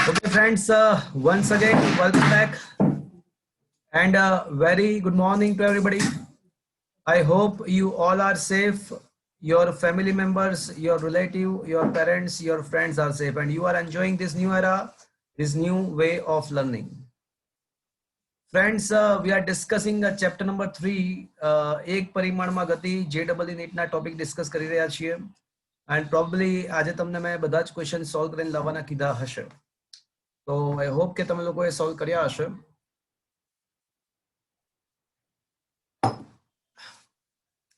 Okay, friends, once again, welcome back and very good morning to everybody. I hope you all are safe. Your family members, your relative, your parents, your friends are safe, and you are enjoying this new era, this new way of learning. Friends, we are discussing chapter number 3, એક પરિમાણમાં ગતિ JEE નીટના topic discuss કરી રહ્યા છીએ and probably આજે તમને મેં બધા જ ક્વેશ્ચન સોલ્વ કરીને લાવવાના કીધા હશે. તો I hope કે તમે લોકોએ સોલ્વ કર્યા હશે.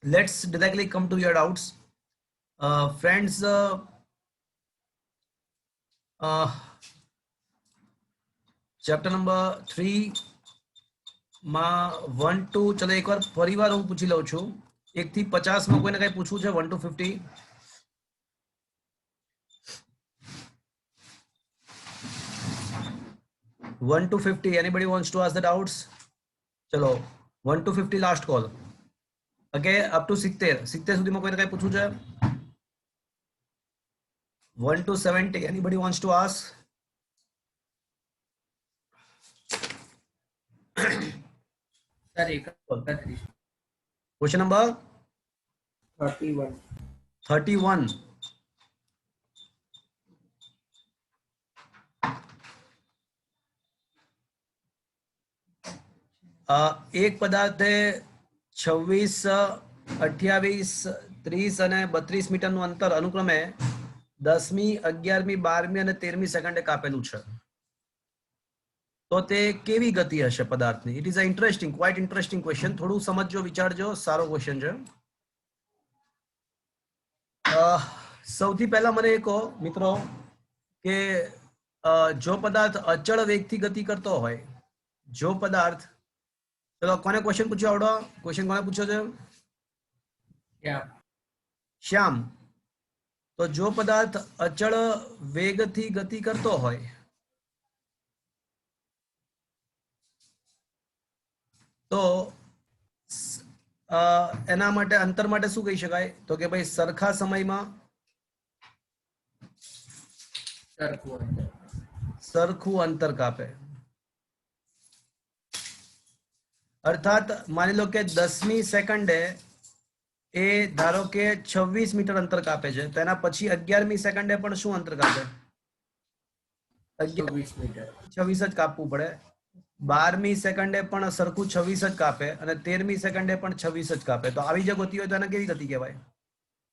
Let's directly come to your doubts. Friends, chapter number 3 માં 1 to ચલો એકવાર ફરીવાર હું પૂછી લઉં છું. 1 થી 50 માં કોઈને કઈ પૂછવું છે? 1 to 50. 1 to 50. Anybody wants to ask the doubts? ચલો 1 to 50 last call. Okay, up to 70. 70 સુધીમાં કોઈને કઈ પૂછવું છે? 1 to 70. Anybody wants to ask? Question number 31. એક પદાર્થે 26, 28, 30 અને 32 મીટરનું અંતર અનુક્રમે 10મી, 11મી, 12મી અને 13મી સેકન્ડે કાપેલું છે. તો તે કેવી ગતિ હશે પદાર્થની? It is a interesting, quite interesting question. થોડું સમજજો, વિચારજો, સારો ક્વેશ્ચન છે. સૌથી પહેલા મને એ કહો મિત્રો કે જો પદાર્થ અચળ વેગથી ગતિ કરતો હોય, જો પદાર્થ, ચલો કોને ક્વેશ્ચન પૂછ્યો આવડો? ક્વેશ્ચન કોને પૂછ્યો છે? શ્યામ. તો જો પદાર્થ અચળ વેગથી ગતિ કરતો હોય તો એના માટે અંતર માટે શું કહી શકાય? તો કે ભાઈ સરખા સમયમાં સરખું અંતર કાપે. અર્થાત માની લો કે 10મી સેકન્ડે એ ધારો કે 26 મીટર અંતર કાપે છે, તો એના પછી 11મી સેકન્ડે પણ શું અંતર કાપે? 26 મીટર. 26 જ કાપવું પડે. 12મી સેકન્ડે પણ સરખું 26 જ કાપે અને 13મી સેકન્ડે પણ 26 જ કાપે. તો આવી જે ગતિ હોય તો એને કેવી ગતિ કહેવાય?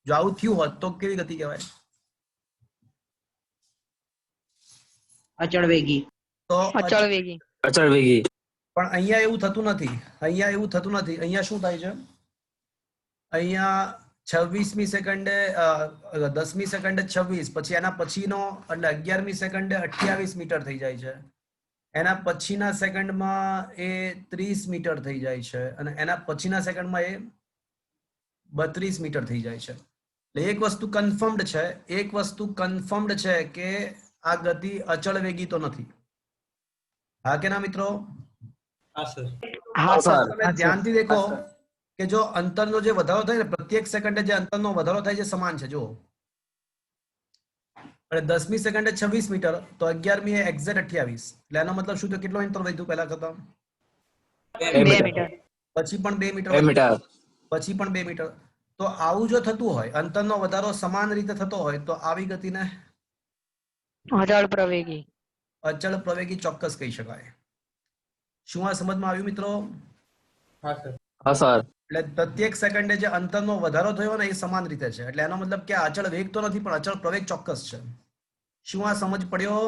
જો આવું થયું હોત તો કેવી ગતિ કહેવાય? અચળ વેગી. તો અચળ વેગી. અચળ વેગી. પણ અહીંયા એવું થતું નથી. અહીંયા એવું થતું નથી. અહીંયા શું થાય છે? અહીંયા 26મી સેકન્ડે 10મી સેકન્ડે 26, પછી એના પછીનો એટલે 11મી સેકન્ડે 28 મીટર થઈ જાય છે. એના પછીના સેકન્ડમાં એ 30 મીટર થઈ જાય છે અને એના પછીના સેકન્ડમાં એ 32 મીટર થઈ જાય છે. એટલે એક વસ્તુ કન્ફર્મ્ડ છે, એક વસ્તુ કન્ફર્મ્ડ છે કે આ ગતિ અચળ વેગી તો નથી. હા કે ના મિત્રો? હા સર. હા સર. તમે ધ્યાનથી દેખો કે જો અંતરનો જે વધારો થાય ને, પ્રત્યેક સેકન્ડે જે અંતરનો વધારો થાય છે સમાન છે. જો 10મી સેકન્ડે 26 મીટર તો 11મી એ એક્ઝેક્ટ 28. એટલે એનો મતલબ શું? તો કેટલો અંતર વધ્યું પહેલા કરતા? 2 મીટર. પછી પણ 2 મીટર, 2 મીટર. પછી પણ 2 મીટર. તો આવું જો થતું હોય, અંતરનો વધારો સમાન રીતે થતો હોય તો આવી ગતિને અચળ પ્રવેગી. અચળ પ્રવેગી ચોક્કસ કહી શકાય. શું આ સમજમાં આવ્યું મિત્રો? હા સર. હા સર. એટલે પ્રત્યેક સેકન્ડે જે અંતરનો વધારો થયો ને એ સમાન રીતે છે. એટલે એનો મતલબ કે અચળ વેગ તો નથી પણ અચળ પ્રવેગ ચોક્કસ છે. શું આ સમજ પડ્યો?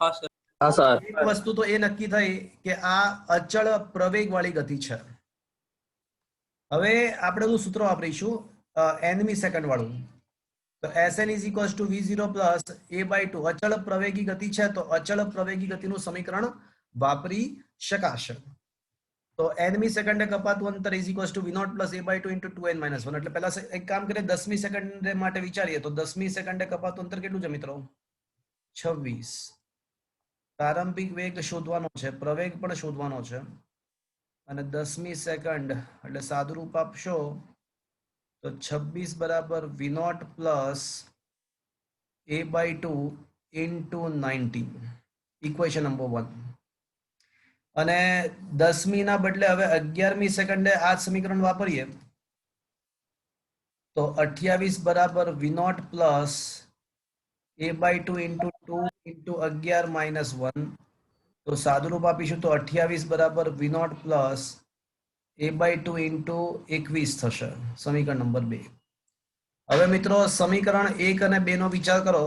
હા સર. હા સર. એક વસ્તુ તો એ નક્કી થઈ કે આ અચળ પ્રવેગ વાળી ગતિ છે. હવે આપણે એનું સૂત્ર વાપરીશું nમી સેકન્ડ વાળું. તો Sn is equals to V0 plus A/2. અચળ પ્રવેગી ગતિ છે તો અચળ પ્રવેગી ગતિનું સમીકરણ વાપરી શકાશે. તો nમી સેકન્ડે કપાતું અંતર is equals to V0 plus A/2 into 2n minus 1. એટલે પહેલા એક કામ કરીએ, 10મી સેકન્ડ માટે વિચારીએ તો 10મી સેકન્ડે કપાતું અંતર કેટલું છે મિત્રો? 26. પ્રારંભિક વેગ શોધવાનો છે, પ્રવેગ પણ શોધવાનો છે અને 10મી સેકન્ડ એટલે સાદુરૂપ આપશો તો 26 બરાબર V0 plus A/2 into 90 equation number 1 અને 10મી ના બદલે હવે 11મી સેકન્ડે આ જ સમીકરણ વાપરીએ તો 28 બરાબર v0 plus a/2 into 2 into 11 minus 1 તો સાદુરૂપ આપીશું તો 28 બરાબર v0 પ્લસ a/2 into 21 થશે સમીકરણ નંબર 2. હવે મિત્રો સમીકરણ 1 અને 2 નો વિચાર કરો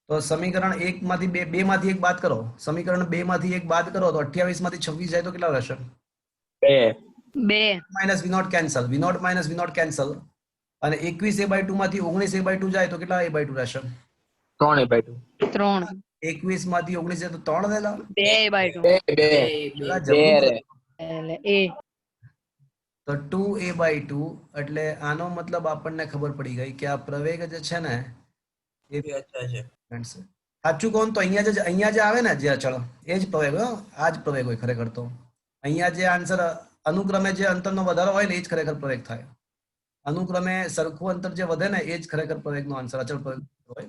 તો સમીકરણ 1 માંથી 2 માંથી 1 બાદ કરો, સમીકરણ 2 માંથી 1 બાદ કરો તો 28 માંથી 26 જાય તો કેટલા રહેશે? 2 minus v0 cancel, v0 minus v0 cancel અને 21 a/2 માંથી 19 a/2 જાય તો કેટલા a/2 રહેશે? 3/2. 3 21 માંથી 19 જાય તો 3 રહેલા. 2/2 પેલા જબરું કરો. એટલે a તો 2a/2 એટલે આનો મતલબ આપણને ખબર પડી ગઈ કે આ પ્રવેગ જે છે ને એ અચ્છા છે. સાચું કોણ તો અહીંયા જે આવે ને જે અચળ એ જ પ્રવેગ હોય, આ જ પ્રવેગ હોય ખરેખર. તો અહીંયા જે આન્સર અનુક્રમે જે અંતરનો વધારો હોય ને એ જ ખરેખર પ્રવેગ થાય. અનુક્રમે સરખું અંતર જે વધે ને એ જ ખરેખર પ્રવેગનો આન્સર અચળ પ્રવેગ હોય.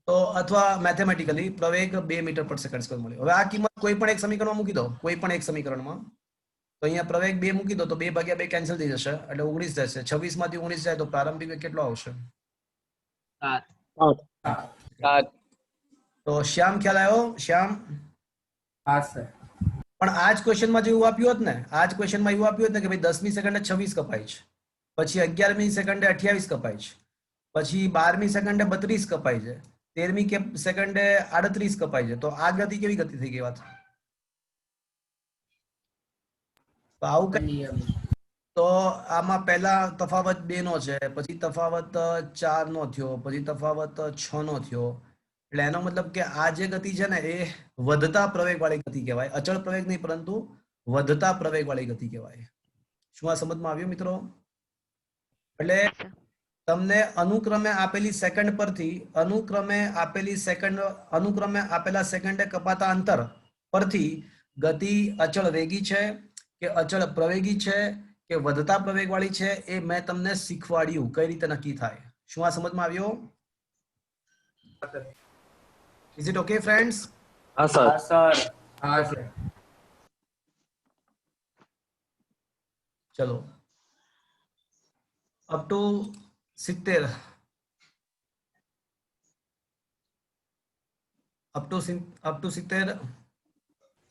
તો અથવા મેથેમેટિકલી પ્રવેગ 2 મીટર પર સેકન્ડ સ્ક્વેર મળ્યો. હવે આ કિંમત કોઈ પણ એક સમીકરણમાં મૂકી દો, કોઈ પણ એક સમીકરણમાં. તો અહીંયા પ્રવેગ 2 મૂકી દો તો 2/2 કેન્સલ થઈ જશે એટલે 19 થશે. 26 માંથી 19 જાય તો પ્રારંભિક વેગ કેટલો આવશે? 7. તો શ્યામ ખ્યાલ આવ્યો? શ્યામ હા સર. પણ આ જ ક્વેશ્ચનમાં જેવું આપ્યું હોત ને, આ જ ક્વેશ્ચનમાં એવું આપ્યું હોત ને કે ભાઈ 10મી સેકન્ડે 26 કપાય છે, પછી 11મી સેકન્ડે 28 કપાય છે, પછી 12મી સેકન્ડે 32 કપાય છે, 13મી સેકન્ડે 38 કપાય છે, તો આ ગતિ કેવી ગતિ થઈ ગઈ વાત? તો આવું કઈ તો આમાં પહેલા તફાવત 2 નો છે, પછી તફાવત 4 નો થયો, પછી તફાવત 6 નો થયો. એટલે એનો મતલબ કે આ જે ગતિ છે ને એ વધતા પ્રવેગ વાળી ગતિ કહેવાય. અચળ પ્રવેગ નહીં પરંતુ વધતા પ્રવેગ વાળી ગતિ કહેવાય. શું આ સમજમાં આવ્યું મિત્રો? એટલે તમને અનુક્રમે આપેલી સેકન્ડ પરથી અનુક્રમે આપેલા સેકન્ડે કપાતા અંતર પરથી ગતિ અચળ વેગી છે કે અચળ પ્રવેગી છે કે વધતા પ્રવેગ વાળી છે એ મેં તમને શીખવાડ્યું કઈ રીતે નક્કી થાય. શું આ સમજમાં આવ્યો? Is it okay friends? હા સર. હા સર. ચલો up to 70 up to 70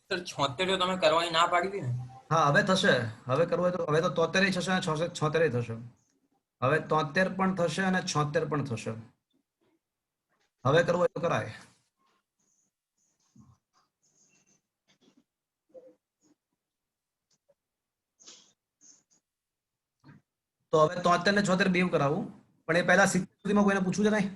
sir 76 તમે કરવાની ના પાડી હતી ને? હા હવે થશે. હવે કરવું હોય તો હવે તો 73 થશે અને 76 થશે. હવે 73 પણ થશે અને 76 પણ થશે. હવે કરવું હોય તો કરાય. તો હવે 73 ને 76 બેવ કરાવું, પણ એ પહેલા 70 સુધીમાં કોઈને પૂછવું છે નહીં?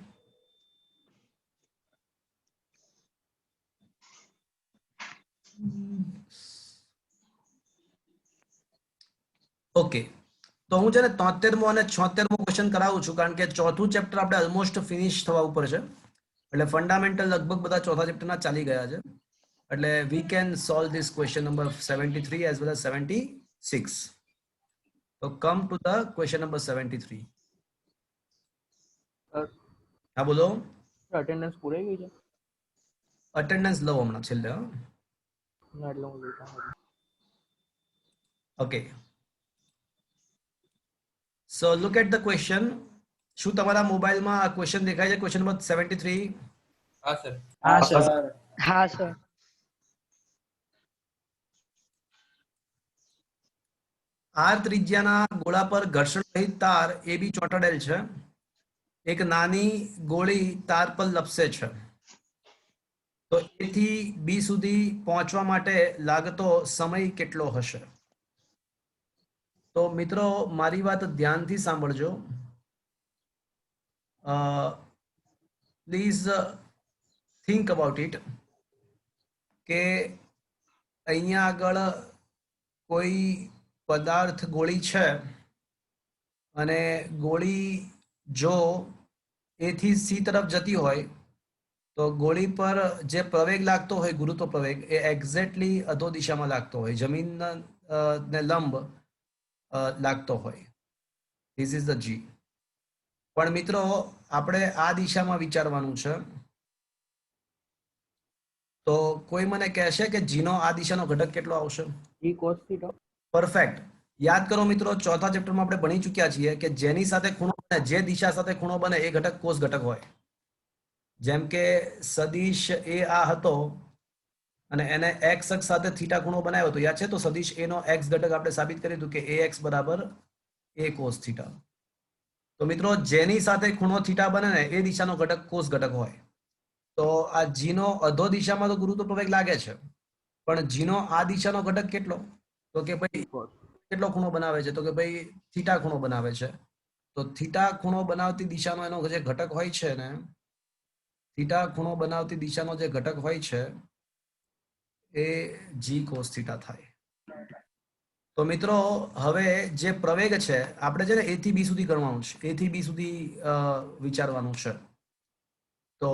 ઓકે, તો હું છે ને 73મો અને 76મો ક્વેશ્ચન કરાવું છું કારણ કે ચોથું ચેપ્ટર આપણે ઓલમોસ્ટ ફિનિશ થવા ઉપર છે. એટલે ફંડામેન્ટલ લગભગ બધા ચોથા ચેપ્ટરના ચાલી ગયા છે. એટલે we can solve this question number 73 as well as 76. તો come to the question number 73. હા બોલો. અટેન્ડન્સ પૂરાઈ ગઈ છે? અટેન્ડન્સ લો હમણાં છેલ્લે. ના એટલે હું લેતા. Okay, so look at the question. શું તમારા મોબાઈલમાં આ ક્વેશ્ચન દેખાય છે? Question number 73. હા સર. હા સર. હા સર. આર ત્રિજ્યાના ગોળા પર ઘર્ષણ રહિત તાર એ બી ચોંટાડેલ છે. એક નાની ગોળી તાર પર લપસે છે. તો એ થી બી સુધી પહોંચવા માટે લાગતો સમય કેટલો હશે? તો મિત્રો મારી વાત ધ્યાનથી સાંભળજો. પ્લીઝ થિંક અબાઉટ ઇટ કે અહીંયા આગળ કોઈ પદાર્થ ગોળી છે અને ગોળી જો એથી સી તરફ જતી હોય તો ગોળી પર જે પ્રવેગ લાગતો હોય ગુરુત્વ પ્રવેગ એ એક્ઝેક્ટલી અધો દિશામાં લાગતો હોય, જમીન ને લંબ લાગતો હોય. ધીસ ઇઝ ધ જી. પણ મિત્રો આપણે આ દિશામાં વિચારવાનું છે તો કોઈ મને કહેશે કે g નો આ દિશાનો ઘટક કેટલો આવશે? g cos theta. પરફેક્ટ. યાદ કરો મિત્રો, ચોથા ચેપ્ટરમાં આપણે ભણી ચૂક્યા છીએ કે જેની સાથે ખૂણો બને, જે દિશા સાથે ખૂણો બને એ ઘટક કોસ ઘટક હોય. જેમ કે સદિશ એ આ હતો અને એને x અક્ષ સાથે થીટા ખૂણો બનાવ્યો હતો, યાદ છે? તો સદિશ a નો x ઘટક આપણે સાબિત કર્યું હતું કે ax બરાબર a cos થીટા. તો મિત્રો જેની સાથે ખૂણો થીટા બને ને એ દિશાનો ઘટક કોસ ઘટક હોય. તો આ g નો અધો દિશામાં તો ગુરુત્વ પ્રવેગ લાગે છે, પણ g નો આ દિશાનો ઘટક કેટલો? તો કે ભાઈ કેટલો ખૂણો બનાવે છે? તો કે ભાઈ થીટા ખૂણો બનાવે છે. તો થીટા ખૂણો બનાવતી દિશાનો એનો જે ઘટક હોય છે ને, થીટા ખૂણો બનાવતી દિશાનો જે ઘટક હોય છે એ g cos થીટા થાય. તો મિત્રો હવે જે પ્રવેગ છે આપણે છે ને a થી b સુધી કરવાનું છે, a થી b સુધી વિચારવાનું છે. તો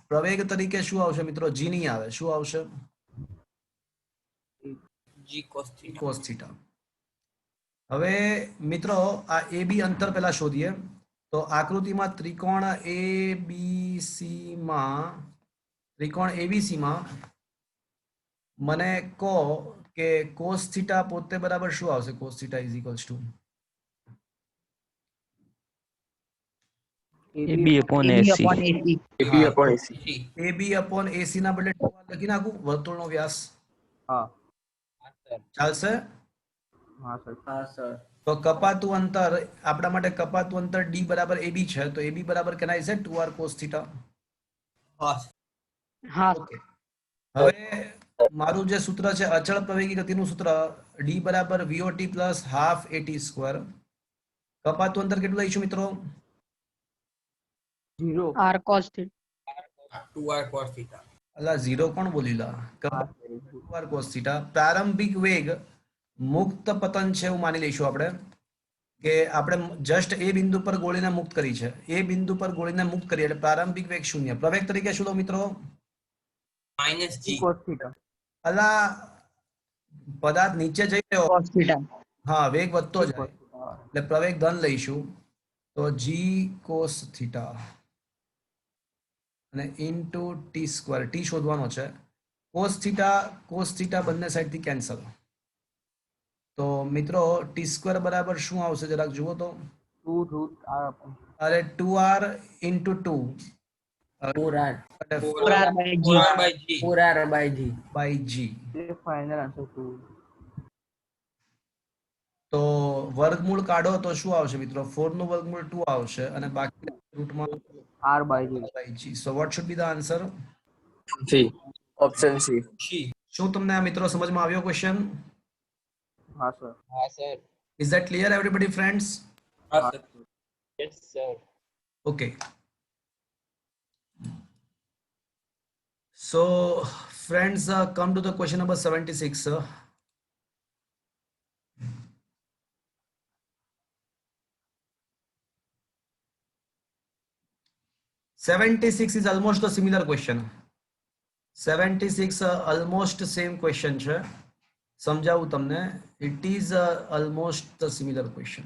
પ્રવેગ તરીકે શું આવશે મિત્રો? g નહીં આવે, શું આવશે? g cos theta. cos theta. હવે મિત્રો આ AB અંતર પહેલા શોધીએ. તો આકૃતિમાં ત્રિકોણ ABC માં મને કહો કે cos થીટા પોતે બરાબર શું આવશે? cos theta is equals to ab upon AB ac. upon AC. AB upon AC. AB upon AC ના બદલે 2R લખી નાખું, વર્તુળનો વ્યાસ. હા ચાલશે? હા સર. હા સર. તો કપાતું અંતર આપણા માટે કપાતું અંતર D બરાબર AB છે, તો AB બરાબર કેના છે? 2R cos theta. હા હા ઓકે. હવે મારું જે સૂત્ર છે અચળ પ્રવેગી ગતિનું સૂત્ર, D બરાબર VOT plus half AT square. કપાતું અંતર કેટલું લઈશું મિત્રો? 0. R cos theta. 2r cos theta. અલા 0 કોણ બોલીલા? કપાતું 2R cos થીટા. પ્રારંભિક વેગ મુક્ત પતન છે એવું માની લઈશું આપણે, કે આપણે જસ્ટ એ બિંદુ પર ગોળીને મુક્ત કરી છે, એ બિંદુ પર ગોળીને મુક્ત કરી એટલે પ્રારંભિક વેગ 0. પ્રવેગ તરીકે શું લો મિત્રો? minus g. cos theta. અલા પદાર્થ નીચે જઈ રહ્યો, Cos theta. હા વેગ વધતો જાય cos theta. એટલે પ્રવેગ ધન લઈશું. તો g cos થીટા અને ઇન્ટુ ટી સ્ક્વેર, ટી શોધવાનો છે. cos થીટા બંને સાઈડથી કેન્સલ. તો મિત્રો ટી સ્ક્વેર બરાબર શું આવશે જરાક જુઓ તો? 2 root r upon. અરે 2r into 2 4R. 4R by G. 4r by g. 4R by G. By g. The final answer 2. તો વર્ગમૂળ કાઢો તો શું આવશે મિત્રો? 4 નું વર્ગમૂળ 2 આવશે અને બાકી રૂટમાં r by g. By g. So what should be the answer? C. Option C. c. શું તમને આ મિત્રો સમજમાં આવ્યો ક્વેશ્ચન? હા સર. હા sir. Is that clear everybody friends? હા sir. Yes sir. Okay. So, friends, come to the question number 76. 76 is almost a similar question. 76 almost same question છે. સમજાવું તમને. It is almost the similar question.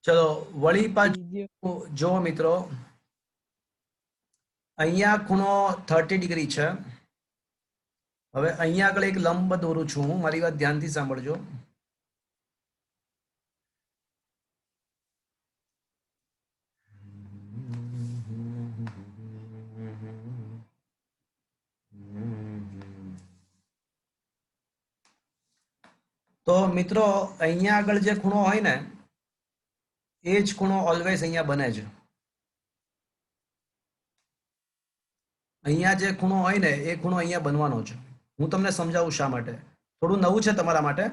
ચલો વળી પાછું જો મિત્રો, અહીંયા ખૂણો 30 ડિગ્રી છે. હવે અહીંયા આગળ એક લંબ દોરું છું હું, મારી વાત ધ્યાનથી સાંભળજો. તો મિત્રો અહીંયા આગળ જે ખૂણો હોય ને એ જ ખૂણો ઓલવેઝ અહીંયા બને છે. અહીંયા જે ખૂણો હોય ને એ ખૂણો અહીંયા બનવાનો છે. હું તમને સમજાવું શા માટે. થોડું નવું છે તમારા માટે.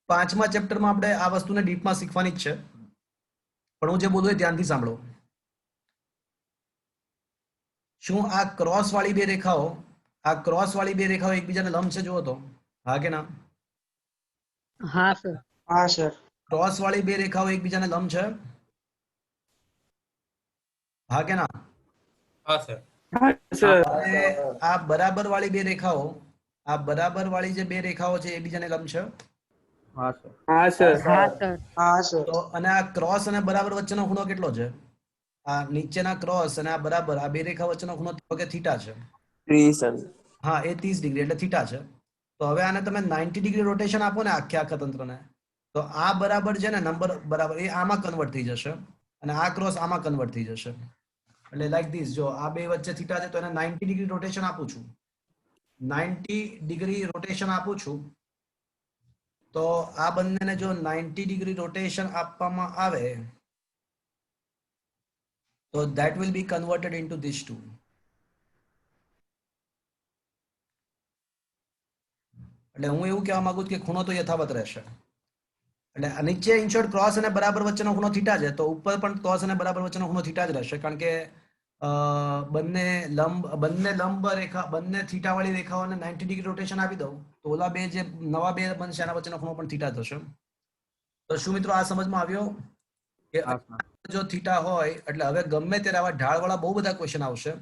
5મા ચેપ્ટરમાં આપણે આ વસ્તુને ડીપમાં શીખવાની જ છે, પણ હું જે બોલું એ ધ્યાનથી સાંભળો. શું આ ક્રોસ વાળી બે રેખાઓ એકબીજાને લંબ છે? જુઓ તો, હા કે ના? હા સર. હા સર. ક્રોસ વાળી બે રેખાઓ એકબીજાને લંબ છે, હા કે ના? હા sir. हाँ सर અને આ બરાબર વાળી બે રેખાઓ, આ બરાબર વાળી જે બે રેખાઓ છે એ બીજાને લંબ છે. हाँ सर हाँ सर હા સર हाँ सर તો અને આ ક્રોસ અને બરાબર વચ્ચેનો ખૂણો કેટલો છે? આ નીચેના ક્રોસ અને આ બરાબર આ બે રેખા વચ્ચેનો ખૂણો તો કે થીટા છે. 3 सर હા, એ 30 ડિગ્રી એટલે થીટા છે. તો હવે આને તમે 90 ડિગ્રી રોટેશન આપો ને આખા તંત્રને, તો આ બરાબર છે ને નંબર બરાબર એ આમાં કન્વર્ટ થઈ જશે અને આ ક્રોસ આમાં કન્વર્ટ થઈ જશે. એટલે લાઈક ધીસ, જો આ બે વચ્ચે થીટા છે તો એને 90 ડિગ્રી રોટેશન આપું છું, 90 ડિગ્રી રોટેશન આપું છું, તો આ બંનેને જો 90 ડિગ્રી રોટેશન આપવામાં આવે તો that will be converted into these two. એટલે હું એવું કહેવા માંગુ છું કે ખૂણો તો યથાવત રહેશે. એટલે આ નીચે ઇનશોર્ટ ક્રોસ અને બરાબર વચ્ચેનો ખૂણો થીટા છે, તો ઉપર પણ ક્રોસ અને બરાબર વચ્ચેનો ખૂણો થીટા જ રહેશે, કારણ કે બંને લંબ રેખા, બંને થીટા વાળી રેખાઓને 90 ડિગ્રી રોટેશન આપી દઉં તો ઓલા બે જે નવા બે બનશે એના વચ્ચેનો ખૂણો પણ થીટા થશે. તો શું મિત્રો આ સમજમાં આવ્યો કે हाँ सर જો થીટા હોય એટલે હવે ગમે ત્યારે આવા ઢાળવાળા બહુ બધા ક્વેશ્ચન આવશે,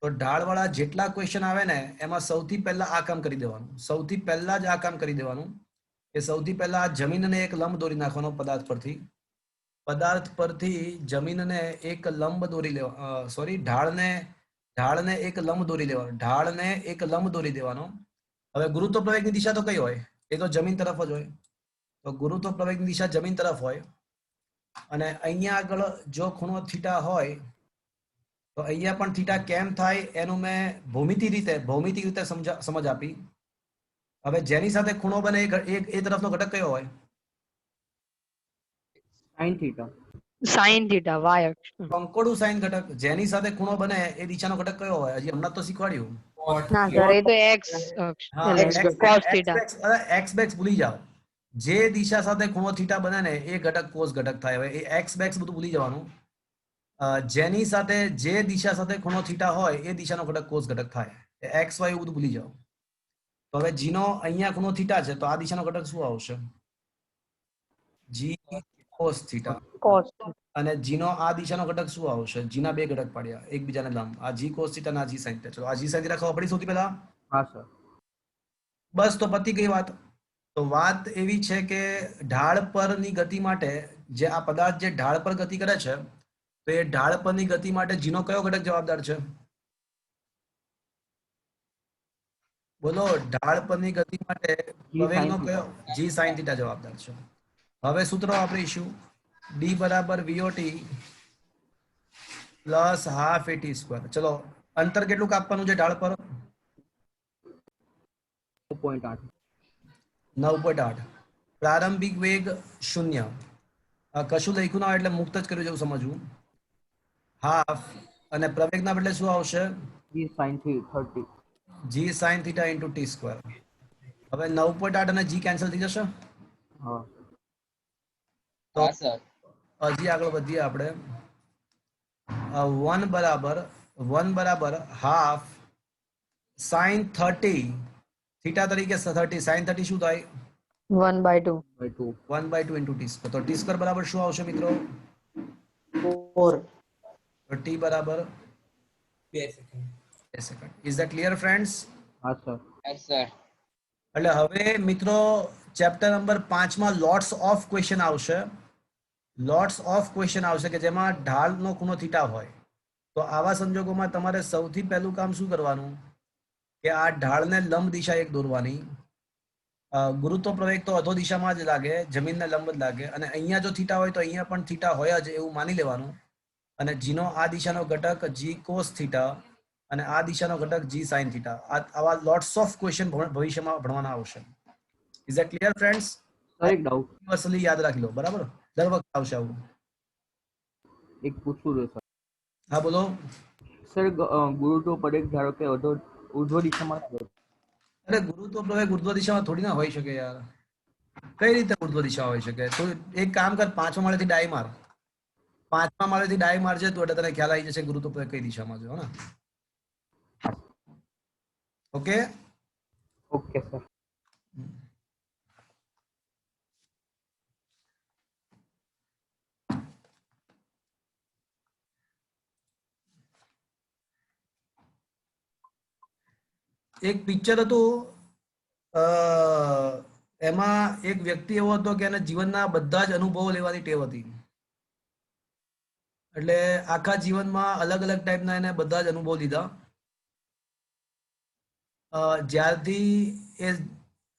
તો ઢાળવાળા જેટલા ક્વેશ્ચન આવે ને એમાં સૌથી પહેલા આ કામ કરી દેવાનું, સૌથી પહેલા જ આ કામ કરી દેવાનું કે સૌથી પહેલા આ જમીનને એક લંબ દોરી નાખવાનો પદાર્થ પરથી જમીનને એક લંબ દોરી લેવા, સોરી ઢાળને એક લંબ દોરી લેવાનો, ઢાળને એક લંબ દોરી દેવાનો. હવે ગુરુત્વ પ્રવેગની દિશા તો કઈ હોય? એ તો જમીન તરફ જ હોય. તો ગુરુત્વ પ્રવેગની દિશા જમીન તરફ હોય અને અહીંયા આગળ જો ખૂણો થીટા હોય તો અહીંયા પણ થીટા કેમ થાય એનું મેં ભૌમિતિક રીતે સમજ આપી. હવે જેની સાથે ખૂણો બને એ તરફનો ઘટક કયો હોય? Sine theta sine theta Y અક્ષ. કંકોડું સાઈન ઘટક. જેની સાથે ખૂણો બને એ દિશાનો ઘટક કયો હોય? હજી હમણાં તો શીખવાડ્યું. ના સર એ તો એક્સ અક્ષ હા, એટલે કોસ થીટા. એક્સ બેક્સ ભૂલી જાઓ. જે દિશા સાથે ખૂણો થીટા બને ને એ ઘટક કોસ ઘટક થાય. હવે એ એક્સ બેક્સ બધું ભૂલી જવાનું. જેની સાથે જે દિશા સાથે ખૂણો થીટા હોય એ દિશાનો ઘટક કોસ ઘટક થાય. એક્સ વાય બધું ભૂલી જાઓ. તો હવે જીનો અહીંયા ખૂણો થીટા છે તો આ દિશાનો ઘટક શું આવશે? જી કોસ થીટા. કોસ અને જીનો આ દિશાનો ઘટક શું આવશે? જીના બે ઘટક પાડ્યા એકબીજાને લંબ, આ જી કોસ થીટા અને આ જી સાઈન થીટા. ચલો આ જી સાઈન થીટા ખબર પડી સૌથી પહેલા? हाँ सर બસ તો પતી ગઈ વાત. તો વાત એવી છે કે ઢાળ પરની ગતિ માટે જે આ પદાર્થ જે ઢાળ પર ગતિ કરે છે તો એ ઢાળ પરની ગતિ માટે જીનો કયો ઘટક જવાબદાર છે? બોલો, ઢાળ પરની ગતિ માટે जी પ્રવેગનો साइन કયો? थीटा જી સાઈન થીટા જવાબદાર છે. હવે સૂત્ર વાપરીશું, ડી બરાબર વીઓટી પ્લસ હાફ એટી સ્ક્વેર. ચલો અંતર કેટલું કાપવાનું છે ઢાળ પર? 9.8 9.8. પ્રારંભિક વેગ 0. કશું લખ્યું ના હોય એટલે મુક્ત જ કર્યું જેવું સમજવું. હાફ અને પ્રવેગના બદલે શું આવશે? G sine 30 g sine theta into T square. હવે 9.8 અને જી કેન્સલ થઈ જશે. हाँ તો હજી આગળ વધીએ આપણે. 1 બરાબર હાફ સાઈન 30 થીટા તરીકે 30 સાઈન 30 શું થાય? 1/2 बाय 2 1/2 ઇન્ટુ ટી સ્ક્વેર. તો ટી સ્ક્વેર બરાબર શું આવશે મિત્રો? 4 તો ટી બરાબર 2 second. 2 second. Is that clear friends? हाँ सर યસ સર. એટલે હવે મિત્રો ચેપ્ટર નંબર 5 માં લોટ્સ ઓફ ક્વેશ્ચન આવશે. લોટ્સ ઓફ ક્વેશ્ચન આવશે કે જેમાં ઢાળનો ખૂણો થીટા હોય. તો આવા સંજોગોમાં તમારે સૌથી પહેલું કામ શું કરવાનું કે આ ઢાળને લંબ દિશા એક દોરવાની. ગુરુત્વ પ્રવેગ તો અધો દિશામાં જ લાગે, જમીનને લંબ જ લાગે, અને અહીંયા જો થીટા હોય તો અહીંયા પણ થીટા હોય જ એવું માની લેવાનું. અને જીનો આ દિશાનો ઘટક જી કોસ થીટા અને આ દિશાનો ઘટક જી સાઈન થીટા. આવા લોટ્સ ઓફ ક્વેશ્ચન ભવિષ્યમાં ભણવાના આવશે. Is that clear friends? Sir एक डाउट યુનિવર્સલી યાદ રાખી લો, બરાબર? દર વખત આવશે આવું. एक पूछूं तो सर હા બોલો. सर गुरुत्व परेख धारो के ऊर्ध्व दिशा में है। અરે ગુરુત્વ પ્રવેગ ઉર્ધ્વ દિશામાં થોડી ના હોઈ શકે યાર. કઈ રીતે ઉર્ધ્વ દિશા હોઈ શકે? તો એક કામ કર, 5મા માળેથી ડાય માર. 5મા માળેથી ડાય મારજે તો એટલે તને ખ્યાલ આવી જશે ગુરુત્વ પ્રવેગ કઈ દિશામાં છે. હો ને? ઓકે. ओके सर એક પિક્ચર હતું એમાં એક વ્યક્તિ એવો હતો કે એને જીવનના બધા જ અનુભવો લેવાની ટેવ હતી. એટલે આખા જીવનમાં અલગ અલગ ટાઈપના એને બધા જ અનુભવ લીધા. જ્યારથી એ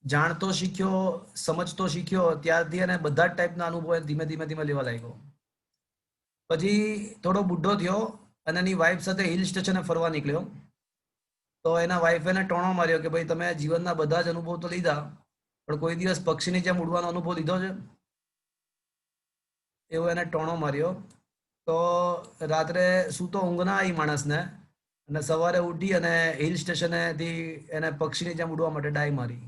જાણતો શીખ્યો, સમજતો શીખ્યો, ત્યારથી એને બધા જ ટાઈપના અનુભવો એને ધીમે ધીમે ધીમે લેવા લાગ્યો. પછી થોડો બુઢો થયો અને એની વાઈફ સાથે હિલ સ્ટેશને ફરવા નીકળ્યો. તો એના વાઈફે એને ટોણો માર્યો કે ભાઈ તમે જીવનના બધા જ અનુભવ તો લીધા, પણ કોઈ દિવસ પક્ષીની જેમ ઉડવાનો અનુભવ લીધો છે? એવો એને ટોણો માર્યો. તો રાત્રે સૂતો ઊંઘ ના આવી માણસને, અને સવારે ઉઠી અને હિલ સ્ટેશનેથી એને પક્ષીની જેમ ઉડવા માટે ડાય મારી.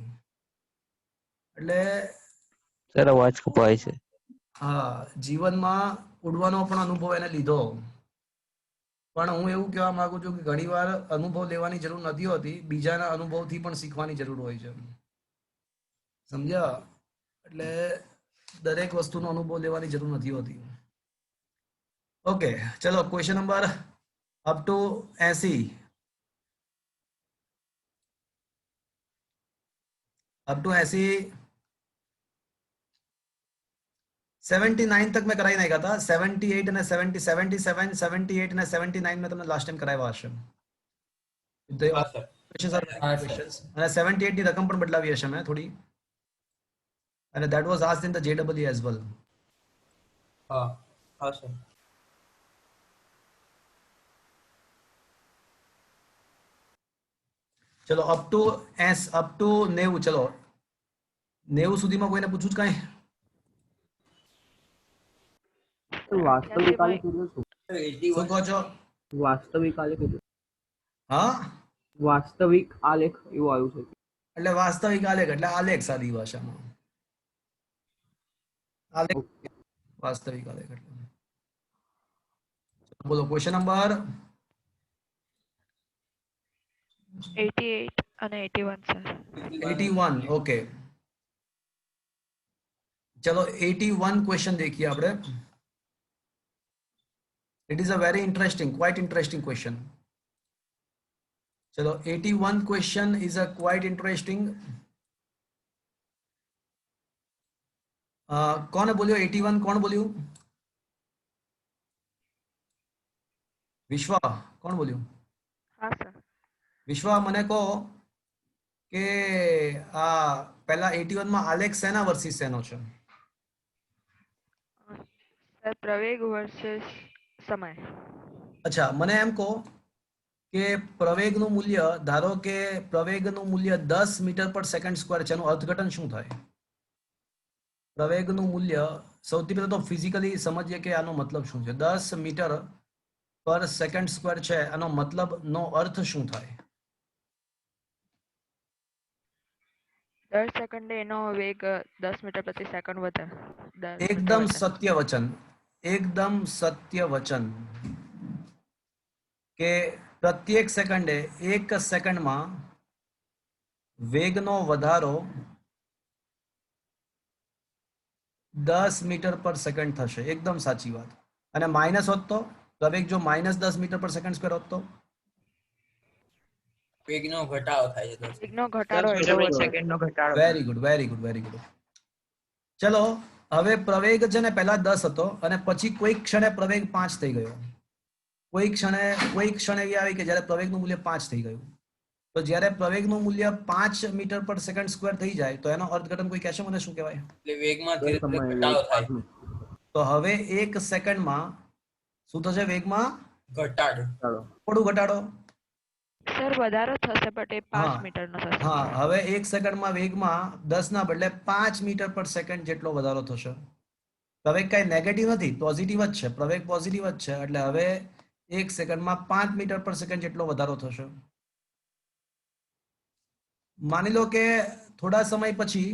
એટલે સર અવાજ કપાય છે. હા, જીવનમાં ઉડવાનો પણ અનુભવ એને લીધો. પણ હું એવું કહેવા માંગુ છું કે ઘણીવાર અનુભવ લેવાની જરૂર નથી હોતી, બીજાના અનુભવથી પણ શીખવાની જરૂર હોય છે. સમજ્યા? એટલે દરેક વસ્તુનો અનુભવ લેવાની જરૂર નથી હોતી. ઓકે, ચલો question number up to 80. Up to 80 79 तक मैं कराई नहीं था. 78 અને 70 77 78 અને 79 મેં તમને લાસ્ટ ટાઈમ કરાવ્યા હશે. હા સર. questions are very હા, good sir. questions. અને 78 ની રકમ પણ બદલાવી હશે મેં થોડી, અને that was asked in the JEE as well. હા હા સર. ચલો અપ ટુ 90. ચલો 90 સુધીમાં કોઈને પૂછવું જ કાંઈ? વાસ્તવિક આલેખ એટલે શું? સર શું 81. કહો છો? વાસ્તવિક આલેખ એટલે હા, વાસ્તવિક આલેખ એવું આવ્યું છે. એટલે વાસ્તવિક આલેખ એટલે આલેખ સાદી ભાષામાં. આલેખ વાસ્તવિક આલેખ એટલે. બોલો ક્વેશ્ચન નંબર 88 અને 81 સર. 81. ओके, चलो 81 क्वेश्चन देखिए आपने. It is a very interesting, quite interesting question. चलो 81 question is a quite interesting. कौन बोलियो 81? कौन बोलियो? विश्वा, कौन बोलियो? હા સર. વિશ્વા, મને કહો કે આ પહેલા 81 માં આલેખ સેના વર્સિસ સેનો છે? સર પ્રવેગ વર્સસ સમય. અચ્છા, મને એમ કહો કે પ્રવેગનું મૂલ્ય, ધારો કે પ્રવેગનું મૂલ્ય 10 મીટર પર સેકન્ડ સ્ક્વેર છે, એનું અર્થઘટન શું થાય? પ્રવેગનું મૂલ્ય સૌથી પહેલા તો ફિઝિકલી સમજીએ કે આનો મતલબ શું છે. 10 મીટર પર સેકન્ડ સ્ક્વેર છે, આનો મતલબ નો અર્થ શું થાય? દર સેકન્ડે એનો વેગ 10 મીટર પ્રતિ સેકન્ડ વધે. એકદમ સત્ય વચન, એકદમ સત્ય વચન કે પ્રત્યેક સેકન્ડે, એક સેકન્ડમાં વેગનો વધારો 10 મીટર પર સેકન્ડ થશે. એકદમ સાચી વાત. અને માઇનસ હોત તો પ્રવેગ જો -10 મીટર પર સેકન્ડ સ્ક્વેર હોત તો? વેગનો ઘટાડો થાય છે. વેગનો ઘટાડો એટલો વધે. Very good, very good, very good. ચલો હવે પ્રવેગ છે ને પહેલા 10 હતો અને પછી કોઈ ક્ષણે પ્રવેગ 5 થઈ ગયો. કોઈ ક્ષણ એવી આવી કે જ્યારે પ્રવેગનું મૂલ્ય 5 થઈ ગયું. તો જ્યારે પ્રવેગનું મૂલ્ય 5 મીટર પર સેકન્ડ સ્ક્વેર થઈ જાય તો એનો અર્થઘટન કોઈ કહેશે મને શું કહેવાય? એટલે વેગમાં ધીરે ધીરે સમય ઘટાડો થાય. તો હવે એક સેકન્ડમાં શું થશે? વેગમાં ઘટાડો. થોડું ઘટાડો. સર વધારો થશે બટ એ 5 હા. મીટરનો થશે. હા, હવે એક સેકન્ડમાં વેગમાં 10 ના બદલે 5 મીટર પર સેકન્ડ જેટલો વધારો થશે. પ્રવેગ કઈ નેગેટિવ નથી, પોઝિટિવ જ છે. પ્રવેગ પોઝિટિવ જ છે. એટલે હવે એક સેકન્ડમાં 5 મીટર પર સેકન્ડ જેટલો વધારો થશે. માની લો કે થોડા સમય પછી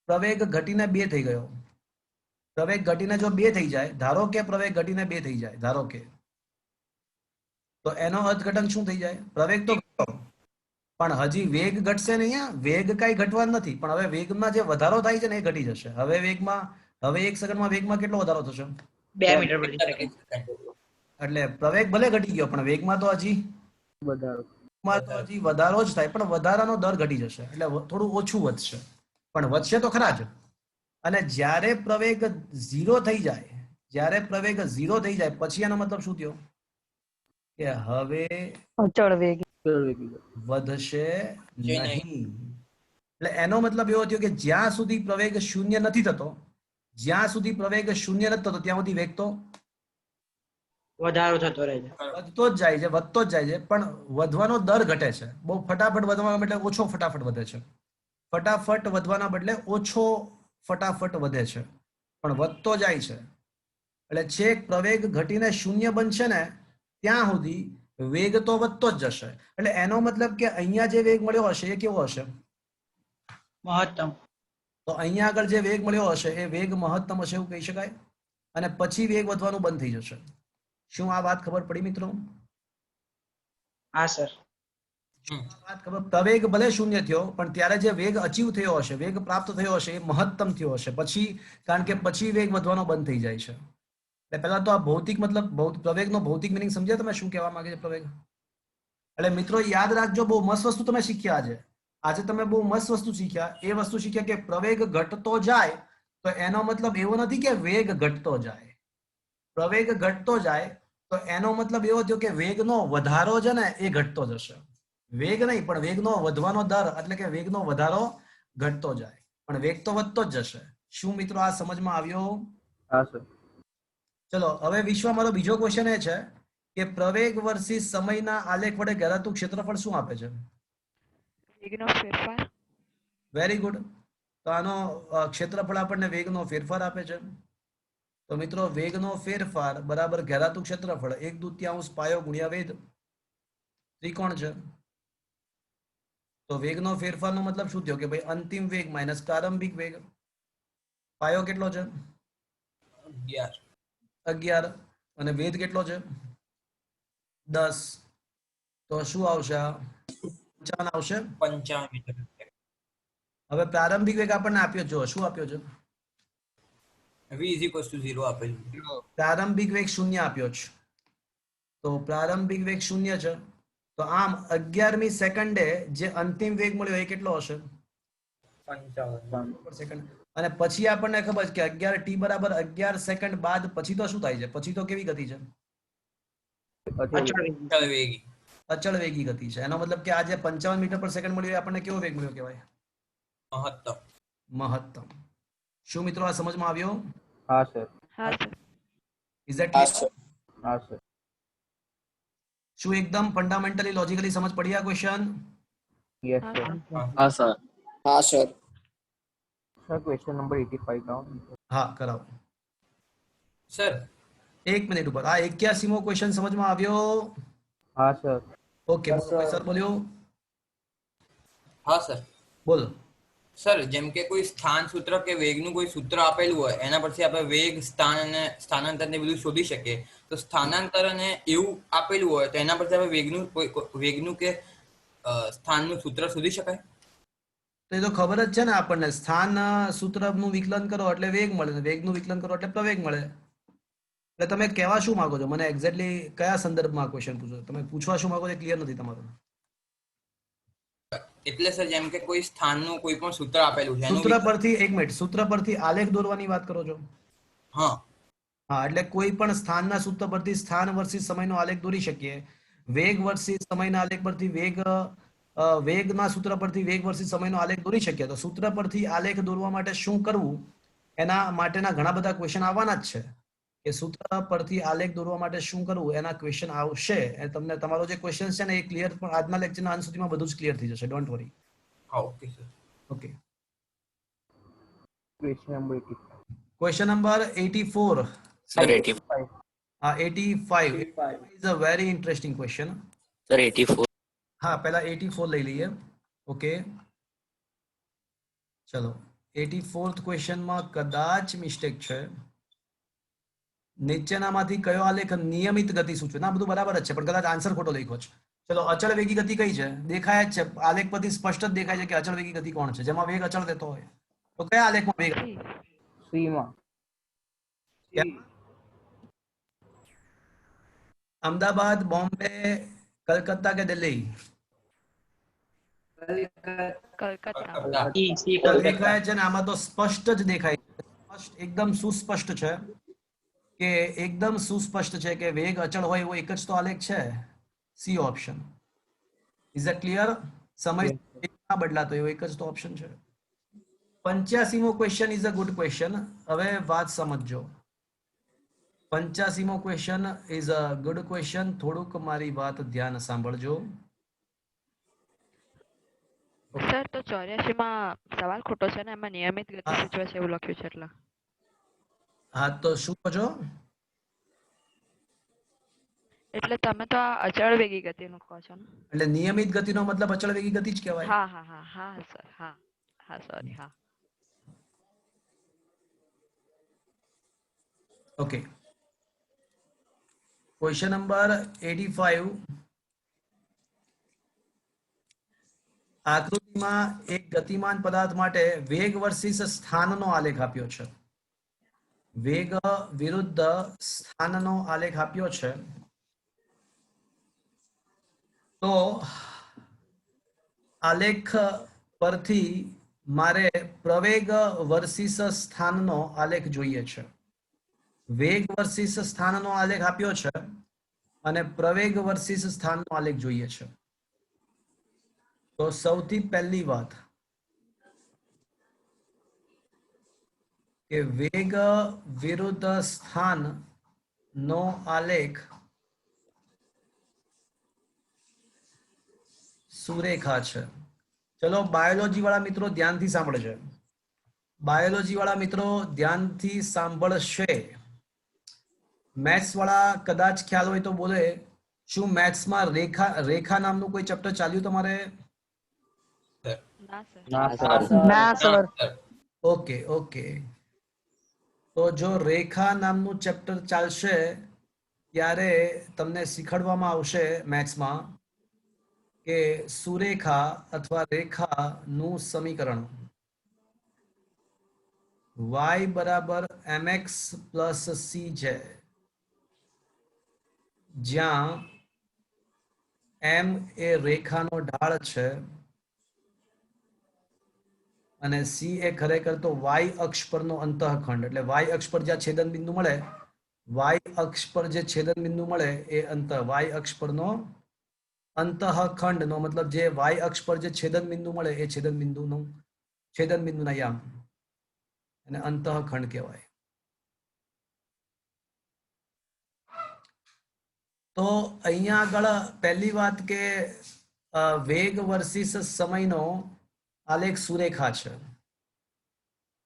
પ્રવેગ ઘટીને 2 થઈ ગયો. પ્રવેગ ઘટીને જો 2 થઈ જાય, ધારો કે પ્રવેગ ઘટીને 2 થઈ જાય, ધારો કે, તો એનો અર્થઘટન શું થઈ જાય? પ્રવેગ તો ઘટ્યો પણ હજી વેગ ઘટશે નહીં. વેગ કઈ ઘટવા નથી, પણ હવે વેગમાં જે વધારો થાય છે ને એ ઘટી જશે. હવે એક સેકન્ડમાં વેગમાં કેટલો વધારો થશે? 2 મીટર પ્રતિ સેકન્ડ. એટલે પ્રવેગ ભલે ઘટી ગયો પણ વેગમાં તો હજી વધારો. માં તો હજી વધારો જ થાય, પણ વધારાનો દર ઘટી જશે, એટલે થોડું ઓછું વધશે, પણ વધશે તો ખરા જ. અને જ્યારે પ્રવેગ 0 થઈ જાય, જ્યારે પ્રવેગ 0 થઈ જાય પછી એનો મતલબ શું થયો કે હવે અચળ વેગ. વધશે જે નહીં. નહીં. એટલે એનો મતલબ એવો થયો કે જ્યાં સુધી પ્રવેગ શૂન્ય નથી થતો, જ્યાં સુધી પ્રવેગ શૂન્ય નથી થતો ત્યાં સુધી વેગ તો વધારો થતો રહે છે. વધતો જ જાય છે, વધતો જ જાય છે, પણ વધવાનો દર ઘટે છે. બહુ ફટાફટ વધવાના બદલે ઓછો ફટાફટ વધે છે. ફટાફટ વધવાના બદલે ઓછો ફટાફટ વધે છે, પણ વધતો જાય છે. એટલે છેક પ્રવેગ ઘટીને શૂન્ય બનશે ને ત્યાં સુધી વેગ તો વધતો જ જશે. એટલે એનો મતલબ કે અહીંયા જે વેગ મળ્યો હશે એ કેવો હશે? મહત્તમ. તો અહીંયા આગળ જે વેગ મળ્યો હશે એ વેગ મહત્તમ હશે એવું કહી શકાય, અને પછી વેગ વધવાનું બંધ થઈ જશે. શું આ વાત ખબર પડી મિત્રો? હા સર. વાત ખબર. પ્રવેગ ભલે શૂન્ય થયો પણ ત્યારે જે વેગ અચીવ થયો હશે, વેગ પ્રાપ્ત થયો હશે એ મહત્તમ થયો હશે પછી, કારણ કે પછી વેગ વધવાનો બંધ થઈ જાય છે. એટલે પહેલા તો આ ભૌતિક મતલબ પ્રવેગનો ભૌતિક મિનિંગ સમજ્યા તમે શું કહેવા માંગે છે પ્રવેગ? એટલે મિત્રો યાદ રાખજો, બહુ મસ્ત વસ્તુ તમે શીખ્યા આજે. આજે તમે બહુ મસ્ત વસ્તુ શીખ્યા. એ વસ્તુ શીખ્યા કે પ્રવેગ ઘટતો જાય તો એનો મતલબ એવો નથી કે વેગ ઘટતો જાય. પ્રવેગ ઘટતો જાય તો એનો મતલબ એવો થયો કે વેગનો વધારો છે ને એ ઘટતો જશે. વેગ નહીં પણ વેગનો વધવાનો દર, એટલે કે વેગનો વધારો ઘટતો જાય, પણ વેગ તો વધતો જ જશે. શું મિત્રો આ સમજમાં આવ્યો? હા સર. ચલો હવે વિશ્વ મારો બીજો ક્વેશ્ચન એ છે કે પ્રવેગ વર્સિસ સમયના આલેખ વડે ઘેરાતું ક્ષેત્રફળ શું આપે છે? વેગનો ફેરફાર. Very good. તો આનો ક્ષેત્રફળ આપણને વેગનો ફેરફાર આપે છે. તો મિત્રો વેગનો ફેરફાર બરાબર ઘેરાતું ક્ષેત્રફળ 1/2 પાયો ગુણ્યા વેગ, ત્રિકોણ છે. તો વેગનો ફેરફારનો મતલબ શું થયો કે ભાઈ અંતિમ વેગ માઇનસ પ્રારંભિક વેગ. પાયો કેટલો છે? 11. 11. અને વેગ કેટલો છે? 10. તો શું આવશે? 55 આવશે. 55 મીટર. હવે પ્રારંભિક વેગ આપણને આપ્યો છે, શું આપ્યો છે? v = 0 આપેલું. પ્રારંભિક વેગ 0 આપ્યો છે. તો પ્રારંભિક વેગ 0 છે, તો આમ 11મી સેકન્ડે જે અંતિમ વેગ મળ્યો એ કેટલો હશે? 55. સેકન્ડ. અને પછી આપણને ખબર છે કે 11t બરાબર 11 સેકન્ડ બાદ પછી તો શું થાય છે? પછી તો કેવી ગતિ છે? અચળ વેગી. અચળ વેગી ગતિ છે. એનો મતલબ કે આ જે 55 મીટર પર સેકન્ડ મળ્યો એ આપણને કેવો વેગ મળ્યો કહેવાય? મહત્તમ. મહત્તમ. શું મિત્રો આ સમજમાં આવ્યો? હા સર. હા સર. Is that clear? હા સર. શું એકદમ ફંડામેન્ટલી લોજિકલી સમજ પડી આ ક્વેશ્ચન? યસ હા સર. સર. હા sir. Sir question number 85 count. હા કરાવો. સર. એક મિનિટ ઉપર. આ 81મો ક્વેશ્ચન સમજમાં આવ્યો? હા સર. ઓકે સર બોલ્યો. હા સર. બોલો. સર જેમ કે કોઈ સ્થાન સૂત્ર કે વેગનું કોઈ સૂત્ર આપેલું હોય એના પરથી આપણે વેગ, સ્થાન અને સ્થાનાંતર ને બધું શોધી શકીએ. તો સ્થાનાંતર અને એવું આપેલું હોય તો એના પરથી આપણે વેગનું કે સ્થાનનું સૂત્ર શોધી શકાય? તો એ તો ખબર જ છે ને આપણને. સ્થાન સૂત્રનું વિકલન કરો એટલે વેગ મળે, ને વેગનું વિકલન કરો એટલે પ્રવેગ મળે. એટલે તમે કહેવા શું માંગો છો? મને એક્ઝેક્ટલી કયા સંદર્ભમાં ક્વેશ્ચન પૂછો? તમે પૂછવા શું માંગો છો ક્લિયર નથી તમારું. એટલે સર જેમ કે કોઈ સ્થાનનું કોઈ પણ સૂત્ર આપેલું છે સૂત્ર પરથી, એક મિનિટ, સૂત્ર પરથી આલેખ દોરવાની વાત કરો છો? હા. હા, એટલે કોઈ પણ સ્થાનના સૂત્ર પરથી સ્થાન વર્સિસ સમયનો આલેખ દોરી શકીએ. વેગ વર્સિસ સમયના આલેખ પરથી વેગના સૂત્ર પરથી વેગ વર્સિસ સમયનો આલેખ દોરી શકીએ. તો સૂત્ર પરથી આલેખ દોરવા માટે શું કરવું એના માટેના ઘણા બધા ક્વેશ્ચન આવવાના જ છે. કે સૂત્ર પરથી આલેખ દોરવા માટે શું કરવું એના ક્વેશ્ચન આવશે. એ તમને તમારો જે ક્વેશ્ચન છે ને એ ક્લિયર, પણ આજના લેક્ચરના અંત સુધીમાં બધું જ ક્લિયર થઈ જશે. Don't worry. હા okay sir. Okay. Question number 85. Question number 84. Sir 85. 85 is a very interesting question. Sir 84. હા, પહેલા 84 લઈ લઈએ. ઓકે ચલો. 84th ક્વેશ્ચનમાં કદાચ મિસ્ટેક છે. નીચેનામાંથી કયો આલેખ નિયમિત ગતિ સૂચવે? ના, બધું બરાબર જ છે, પણ કદાચ આન્સર ખોટો લખ્યો છે. ચલો, અચળ વેગી ગતિ કઈ છે? દેખાય જ છે, આલેખ પરથી સ્પષ્ટ જ દેખાય છે કે અચળ વેગી ગતિ કોણ છે? જેમાં વેગ અચળ રહેતો હોય. તો કયા આલેખમાં વેગ? સી માં. અમદાવાદ, બોમ્બે, કલકત્તા કે દિલ્હી? કલકત્તા. સી તો કલકત્તા. દેખાય છે ને આમાં તો સ્પષ્ટ જ દેખાય છે. સ્પષ્ટ, એકદમ સુસ્પષ્ટ છે કે એકદમ સુસ્પષ્ટ છે કે વેગ અચળ હોય એવો એક જ તો આલેખ છે. C option. Is it clear? સમય ના બદલાતો એવો એક જ તો ઓપ્શન છે. 85મો question is a good question. હવે વાત સમજજો. 85મો question is a good question. થોડુંક મારી વાત ધ્યાન સાંભળજો. સર તો 84 માં સવાલ ખોટો છે ને, એમાં નિયમિત ગતિ હા. સૂચવે છે એવું લખ્યું છે એટલે. હા, તો શું કહો છો? એટલે તમે તો આ અચળ વેગી ગતિનું કહો છો ને? એટલે નિયમિત ગતિનો મતલબ અચળ વેગી ગતિ જ કહેવાય. હા હા હા હા સર, હા હા સોરી, હા. ઓકે. Question number 85. આકૃતિમાં એક ગતિમાન પદાર્થ માટે વેગ વર્સિસ સ્થાનનો આલેખ આપ્યો છે. વેગ વિરુદ્ધ સ્થાનનો આલેખ આપ્યો છે. તો આલેખ પરથી મારે પ્રવેગ વર્સિસ સ્થાનનો આલેખ જોઈએ છે. વેગ વર્સિસ સ્થાનનો આલેખ આપ્યો છે અને પ્રવેગ વર્સિસ સ્થાનનો આલેખ જોઈએ છે. તો સૌથી પહેલી વાત કે વેગ વિરુદ્ધ સ્થાન નો આલેખ સુરેખા છે. ચલો બાયોલોજી વાળા મિત્રો ધ્યાનથી સાંભળજો. બાયોલોજી વાળા મિત્રો ધ્યાનથી સાંભળશે. મેથ્સ વાળા કદાચ ખ્યાલ હોય તો બોલે. શું મેથ્સમાં રેખા નામનું કોઈ ચેપ્ટર ચાલ્યું તમારે? ના સર. ના સર. સર. ના સર. Okay okay. તો જો રેખા નામનું ચેપ્ટર ચાલશે ત્યારે તમને શીખવાડવામાં આવશે મેથ્સમાં કે સુરેખા અથવા રેખાનું સમીકરણ y બરાબર mx પ્લસ c છે, જ્યાં m એ રેખાનો ઢાળ છે અને c એ ખરેખર તો y અક્ષ પરનો અંતઃખંડ. એટલે y અક્ષ પર જ્યાં છેદન બિંદુ મળે, y અક્ષ પર જે છેદન બિંદુ મળે એ y અક્ષ પરનો અંતઃખંડનો મતલબ જે y અક્ષ પર જે છેદન બિંદુ મળે એ છેદન બિંદુના યામ અને અંતઃખંડ કહેવાય. તો અહીંયા આગળ પહેલી વાત કે વેગ વર્સિસ સમયનો આલેખ સુરેખા છે.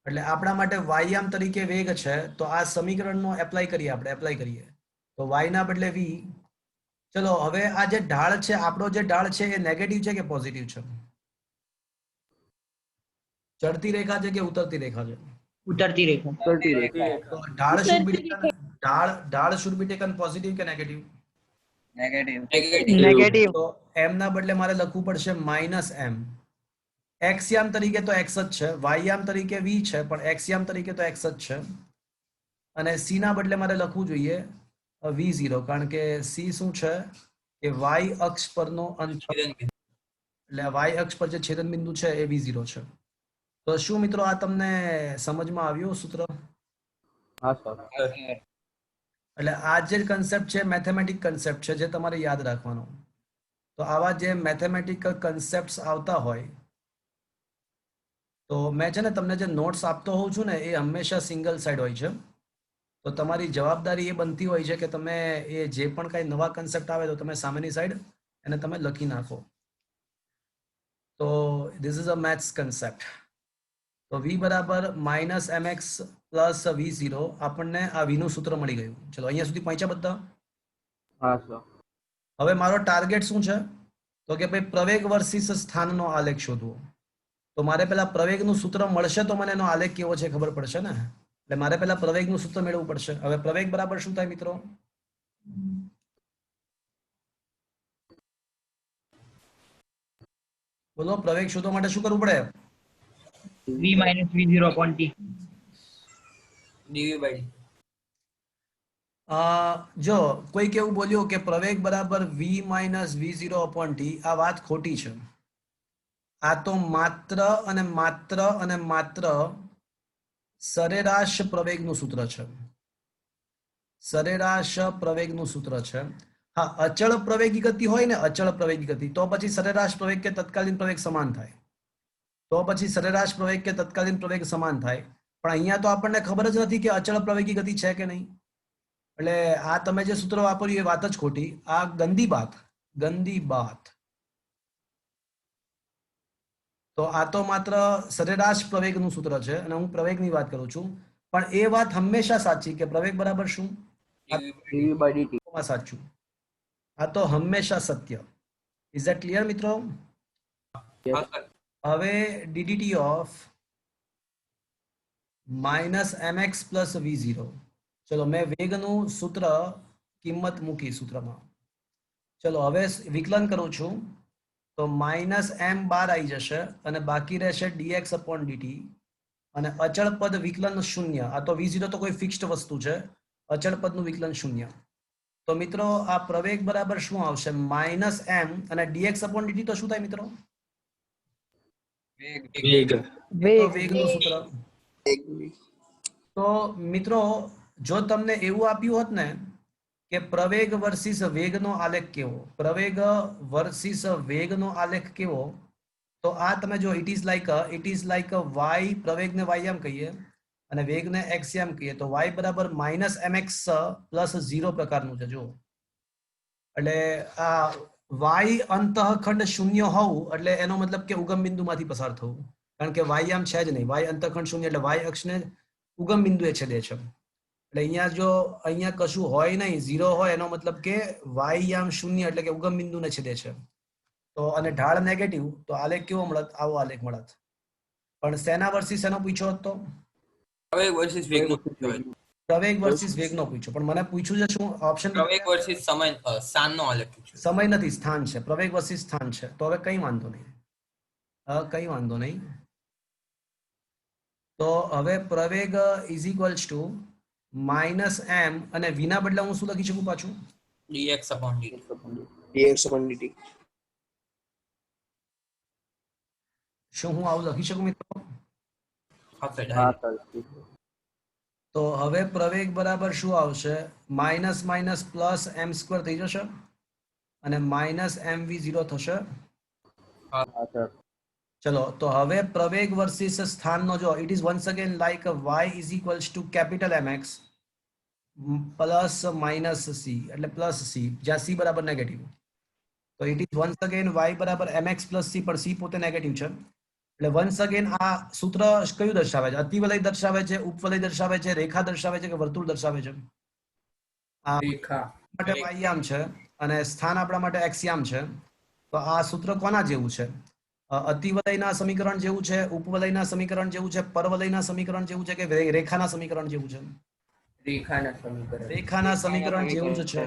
એટલે આપણા માટે વાયામ તરીકે વેગ છે, તો આ સમીકરણનો એપ્લાય કરીએ. તો y ના બદલે v. ચલો હવે આ જે ઢાળ છે, આપણો જે ઢાળ છે એ નેગેટિવ છે કે પોઝિટિવ છે? ચડતી રેખા છે કે ઉતરતી રેખા છે? ઉતરતી રેખા. ઉતરતી રેખા. તો ઢાળ શુડ બી ટેકન પોઝિટિવ કે નેગેટિવ? નેગેટિવ. તો m ના બદલે મારે લખવું પડશે -m. x યામ તરીકે તો x જ છે, y યામ તરીકે v છે, પણ x યામ તરીકે તો x જ છે. અને c ના બદલે મારે લખવું જોઈએ v0, કારણ કે c શું છે કે y અક્ષ પરનો અંત, એટલે y અક્ષ પર જે છેદન બિંદુ છે એ v0 છે. તો શું મિત્રો આ તમને સમજમાં આવ્યું સૂત્ર? હા સર. એટલે આ જે કન્સેપ્ટ છે મેથેમેટિક કન્સેપ્ટ છે જે તમારે યાદ રાખવાનો. તો આવા જે મેથેમેટિકલ કન્સેપ્ટ્સ આવતા હોય તો મેં છે ને તમને જે નોટ્સ આપતો હોઉં છું ને એ હંમેશા સિંગલ સાઈડ હોય છે. તો તમારી જવાબદારી એ બનતી હોય છે કે તમે એ જે પણ કાંઈ નવા કન્સેપ્ટ આવે તો તમે સામેની સાઈડ એને તમે લખી નાખો. તો this is a maths concept. તો v બરાબર -mx પ્લસ v0, આપણને આ v નું સૂત્ર મળી ગયું. ચલો અહીંયા સુધી પહોંચ્યા બધા? હા સર. હવે મારો ટાર્ગેટ શું છે? તો કે ભાઈ પ્રવેગ વર્સિસ સ્થાનનો આલેખ શોધવો. તો મારે પેલા પ્રવેગનું સૂત્ર મળશે તો મને એનો આલેખ કેવો છે ખબર પડશે ને. એટલે મારે પેલા પ્રવેગનું સૂત્ર મેળવવું પડશે. હવે પ્રવેગ બરાબર શું થાય મિત્રો? બોલો, પ્રવેગ શોધવા માટે શું કરવું પડે? v minus v0 upon t. dv by dt. જો કોઈક એવું બોલ્યું કે પ્રવેગ બરાબર v - v0 upon t, આ વાત ખોટી છે. આ તો માત્ર અને માત્ર અને માત્ર સરેરાશ પ્રવેગનું સૂત્ર છે. સરેરાશ પ્રવેગનું સૂત્ર છે. હા, અચળ પ્રવેગી ગતિ હોય ને, અચળ પ્રવેગી ગતિ, તો પછી સરેરાશ પ્રવેગ કે તત્કાલીન પ્રવેગ સમાન થાય. તો પછી સરેરાશ પ્રવેગ કે તત્કાલીન પ્રવેગ સમાન થાય. પણ અહીંયા તો આપણને ખબર જ નથી કે અચળ પ્રવેગી ગતિ છે કે નહીં. એટલે આ તમે જે સૂત્ર વાપર્યું એ વાત જ ખોટી. આ ગંદી બાત. તો આ તો માત્ર સરેરાશ પ્રવેગનું સૂત્ર છે અને હું પ્રવેગની વાત કરું છું. પણ એ વાત હંમેશા સાચી કે પ્રવેગ બરાબર શું? dv by dt. સાચું. આ તો હંમેશા સત્ય. ઇઝ ધેટ ક્લિયર મિત્રો? હા સર. હવે DDT of minus mx plus v0. ચલો મેં વેગનું સૂત્ર કિંમત મૂકી સૂત્રમાં. ચલો હવે વિકલન કરું છું તો માઇનસ m બાર આવી જશે અને બાકી રહેશે dx અપોન dt અને અચળ પદ વિકલન શૂન્ય. આ તો v0 તો કોઈ ફિક્સ્ડ વસ્તુ છે. અચળ પદનું વિકલન શૂન્ય. તો મિત્રો આ પ્રવેગ બરાબર શું આવશે? માઇનસ m અને dx અપોન dt તો શું થાય મિત્રો? વેગ. તો વેગનું સૂત્ર. તો મિત્રો જો તમને એવું આપ્યું હોત ને કે પ્રવેગ વર્સિસ વેગનો આલેખ કેવો, પ્રવેગ વર્સિસ વેગનો આલેખ કેવો, તો આ તમે જો ઇટ ઇઝ લાઈક વાય, પ્રવેગને વાય એમ કહીએ અને વેગને એક્સ એમ કહીએ, તો વાય બરાબર માઇનસ mx પ્લસ 0 પ્રકારનું છે. જો એટલે આ વાય અંતઃખંડ શૂન્ય હોવું એટલે એનો મતલબ કે ઉગમ બિંદુમાંથી પસાર થવું, કારણ કે વાય આમ છે જ નહીં. વાય અંતઃખંડ શૂન્ય એટલે વાય અક્ષને ઉગમ બિંદુએ છેદે છે. એટલે અહીંયા જો અહીંયા કશું હોય નહીં, 0 હોય, એનો મતલબ કે વાય આમ શૂન્ય એટલે કે ઉગમ બિંદુને છેદે છે. તો અને ઢાળ નેગેટિવ, તો આલેખ કેવો મળત? આવો આલેખ મળત. પણ સેના વર્સિસ એનો પૂછ્યો હતો? પ્રવેગ વર્સિસ વેગનો પૂછ્યો હોય. પ્રવેગ વર્સિસ વેગનો પૂછ્યો. પણ મને પૂછ્યું છે શું? ઓપ્શન પ્રવેગ વર્સિસ સમય સ્થાનનો આલેખ પૂછ્યો. સમય નથી, સ્થાન છે. પ્રવેગ વર્સિસ સ્થાન છે. તો હવે કઈ વાંધો નહીં, કઈ વાંધો નહીં. તો હવે પ્રવેગ is equals to minus m અને v ના બદલે હું શું લખી શકું પાછું? dx upon dt. dx upon dt. શું હું આવું લખી શકું મિત્રો? હા સર. હા સર. તો હવે પ્રવેગ બરાબર શું આવશે? Minus minus plus m square થઈ જશે અને માઇનસ mv0 થશે. હા સર. ચલો તો હવે પ્રવેગ વર્સિસ સ્થાનનો જો it is once again like y is equals to capital mx plus minus c એટલે પ્લસ c, જ્યાં c બરાબર નેગેટિવ. તો it is once again y બરાબર mx પ્લસ c, પણ c પોતે નેગેટિવ છે. એટલે વન્સ અગેન આ સૂત્ર કયું દર્શાવે છે? અતિવલય દર્શાવે છે, ઉપવલય દર્શાવે છે, રેખા દર્શાવે છે કે વર્તુળ દર્શાવે છે? આ માટે y યામ છે અને સ્થાન આપણા માટે x યામ છે. તો આ સૂત્ર કોના જેવું છે? અતિવલયના સમીકરણ જેવું છે, ઉપવલયના સમીકરણ જેવું છે, પરવલયના સમીકરણ જેવું છે કે રેખાના સમીકરણ જેવું છે? રેખાના સમીકરણ જેવું જ છે.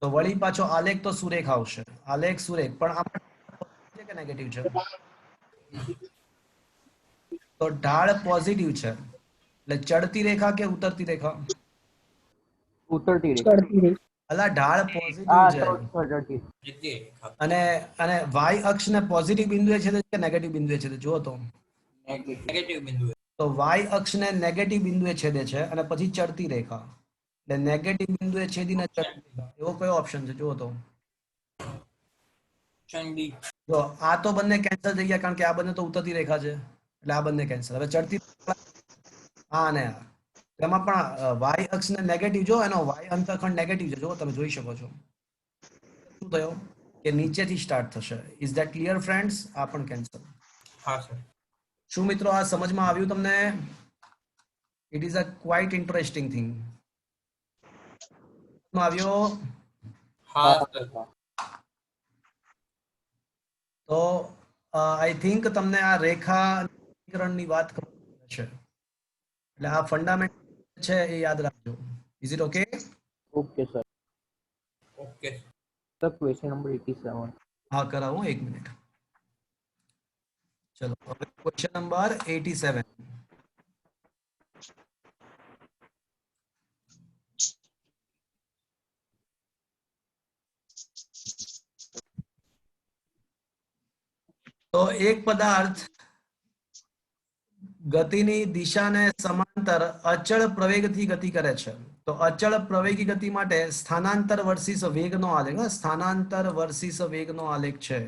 તો વળી પાછો આલેખ તો સુરેખ આવશે. આલેખ સુરેખ, પણ આમાં કે નેગેટિવ છે? તો ઢાળ પોઝિટિવ છે. એટલે ચડતી રેખા કે ઉતરતી રેખા? ઉતરતી રેખા. અલા ઢાળ હા પોઝિટિવ સર, છે ચડતી. દ્વિતીય રેખા. અને વાય અક્ષને પોઝિટિવ બિંદુએ છેદે કે નેગેટિવ બિંદુએ છેદે? જુઓ તો નેગેટિવ બિંદુ. તો વાય અક્ષને નેગેટિવ બિંદુએ છેદે છે અને પછી ચડતી રેખા. એટલે નેગેટિવ બિંદુએ છેદીને ચડતી રેખા. એવો કયો ઓપ્શન છે? જુઓ તો ઓપ્શન ડી. જો આ તો બંને કેન્સલ થઈ ગયા, કારણ કે આ બંને તો ઉતરતી રેખા છે. એટલે આ બંને કેન્સલ. હવે ચડતી હા અને આ એમાં પણ વાય અક્ષને નેગેટિવ, જો એનો વાય અંતઃખંડ નેગેટિવ છે. જો તમે જોઈ શકો છો શું થયો કે નીચેથી સ્ટાર્ટ થશે. Is that clear friends? આ પણ કેન્સલ. હા સર. શું મિત્રો આ સમજમાં આવ્યું તમને? It is a quite interesting thing. આવ્યો? હા સર. તો આઈ થિંક તમને આ રેખા સમીકરણની વાત ખબર છે. એટલે આ ફંડામેન્ટ છે એ યાદ રાખજો. Is it okay? Okay sir. Okay. Sir question number 87. હા કરાવું, એક મિનિટ. ચલો હવે ક્વેશ્ચન નંબર 87. તો એક પદાર્થ ગતિની દિશાને સમાંતર અચળ પ્રવેગથી ગતિ કરે છે. તો અચળ પ્રવેગી ગતિ માટે સ્થાનાંતર વર્સિસ વેગનો આલેખ, સ્થાનાંતર વર્સિસ વેગનો આલેખ છે.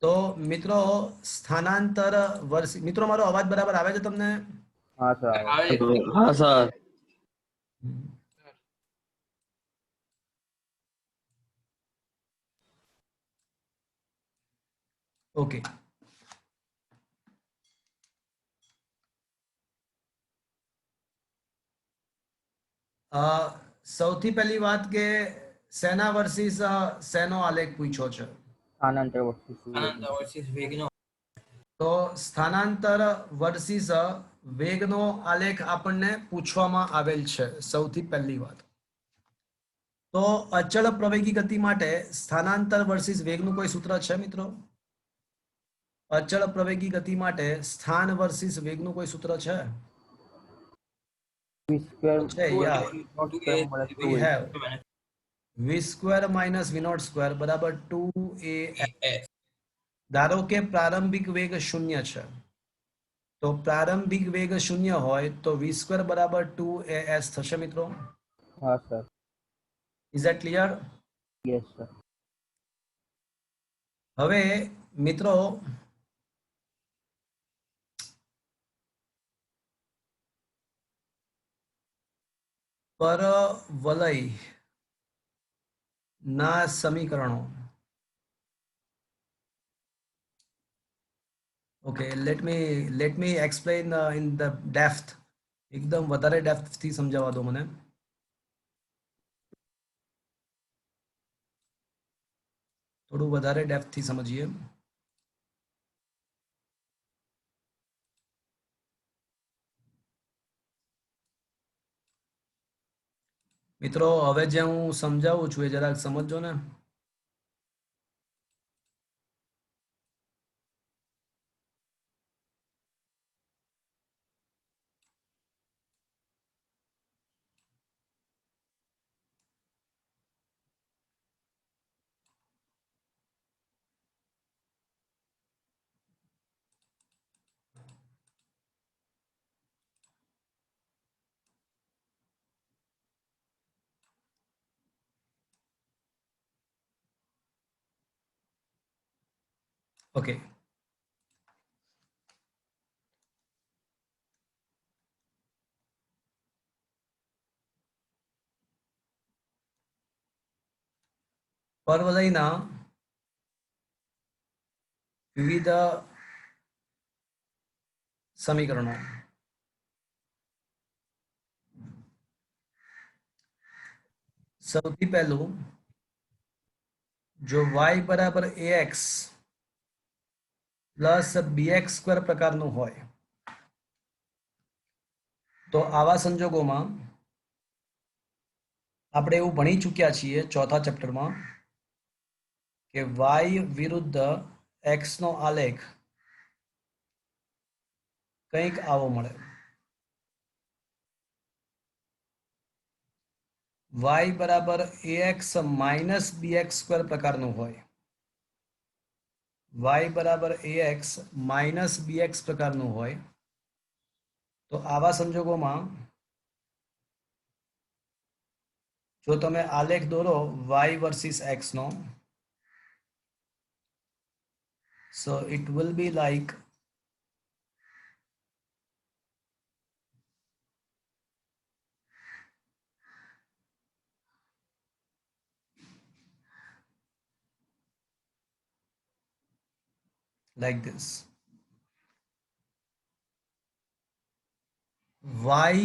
તો મિત્રો સ્થાનાંતર વર્સિસ, મિત્રો મારો અવાજ બરાબર આવે છે તમને? હા સર આવે. આવે છે. હા સર. ઓકે. સૌથી પહેલી વાત કે સેના વર્સિસ શેનો આલેખ પૂછ્યો છે? સ્થાનાંતર વસ્તુ સ્થાનાંતર versus વેગનો તો સ્થાનાંતર વર્સિસ વેગનો આલેખ આપણને પૂછવામાં આવેલ છે. સૌથી પહેલી વાત તો અચળ પ્રવેગી ગતિ માટે સ્થાનાંતર વર્સિસ વેગનું કોઈ સૂત્ર છે મિત્રો? અચળ પ્રવેગી ગતિ માટે સ્થાન વર્સિસ વેગનું કોઈ સૂત્ર છે? v સ્ક્વેર છે યા નોટ સ્ક્વેર મળે we have v square minus v naught square બરાબર 2as. ધારો કે પ્રારંભિક વેગ 0 છે, તો પ્રારંભિક વેગ 0 હોય તો v square બરાબર 2as થશે મિત્રો. હા sir. Is that clear? Yes sir. હવે મિત્રો પરવલય ના સમીકરણો. Okay, let me explain in the depth. એકદમ વધારે ડેપ્થ થી સમજાવવા દો મને. થોડું વધારે ડેપ્થ થી સમજીએ. મિત્રો હવે જે હું સમજાવું છું એ જરાક સમજો ને. ઓકે, પરવલયના વિવિધ સમીકરણો. સૌથી પહેલું, જો y બરાબર ax પ્લસ bx સ્ક્વેર પ્રકારનું હોય તો આવા સંજોગોમાં આપણે એવું ભણી ચૂક્યા છીએ ચોથા ચેપ્ટરમાં કે y વિરુદ્ધ x નો આલેખ કંઈક આવો મળે. y બરાબર ax માઇનસ bx સ્ક્વેર પ્રકારનું હોય, y બરાબર ax માઇનસ bx પ્રકારનું હોય તો આવા સંજોગોમાં જો તમે આલેખ દોરો y વર્સિસ x નો, so it will be like this. y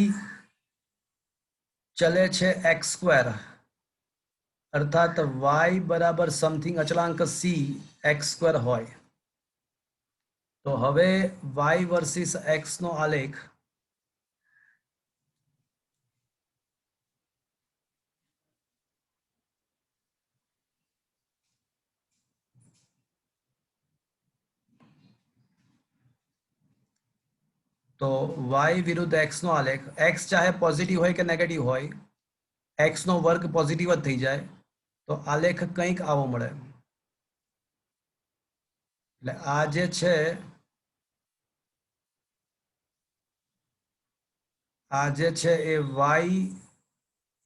ચલે છે x સ્ક્વેર, અર્થાત y બરાબર સમથિંગ અચળાંક c x સ્ક્વેર હોય તો હવે y વર્સિસ x નો આલેખ તો y વિરુદ્ધ x નો આલેખ, x ચાહે પોઝિટિવ હોય કે નેગેટિવ હોય, x નો વર્ગ પોઝિટિવ જ થઈ જાય તો આલેખ કંઈક આવો મળે. એટલે આ જે છે એ y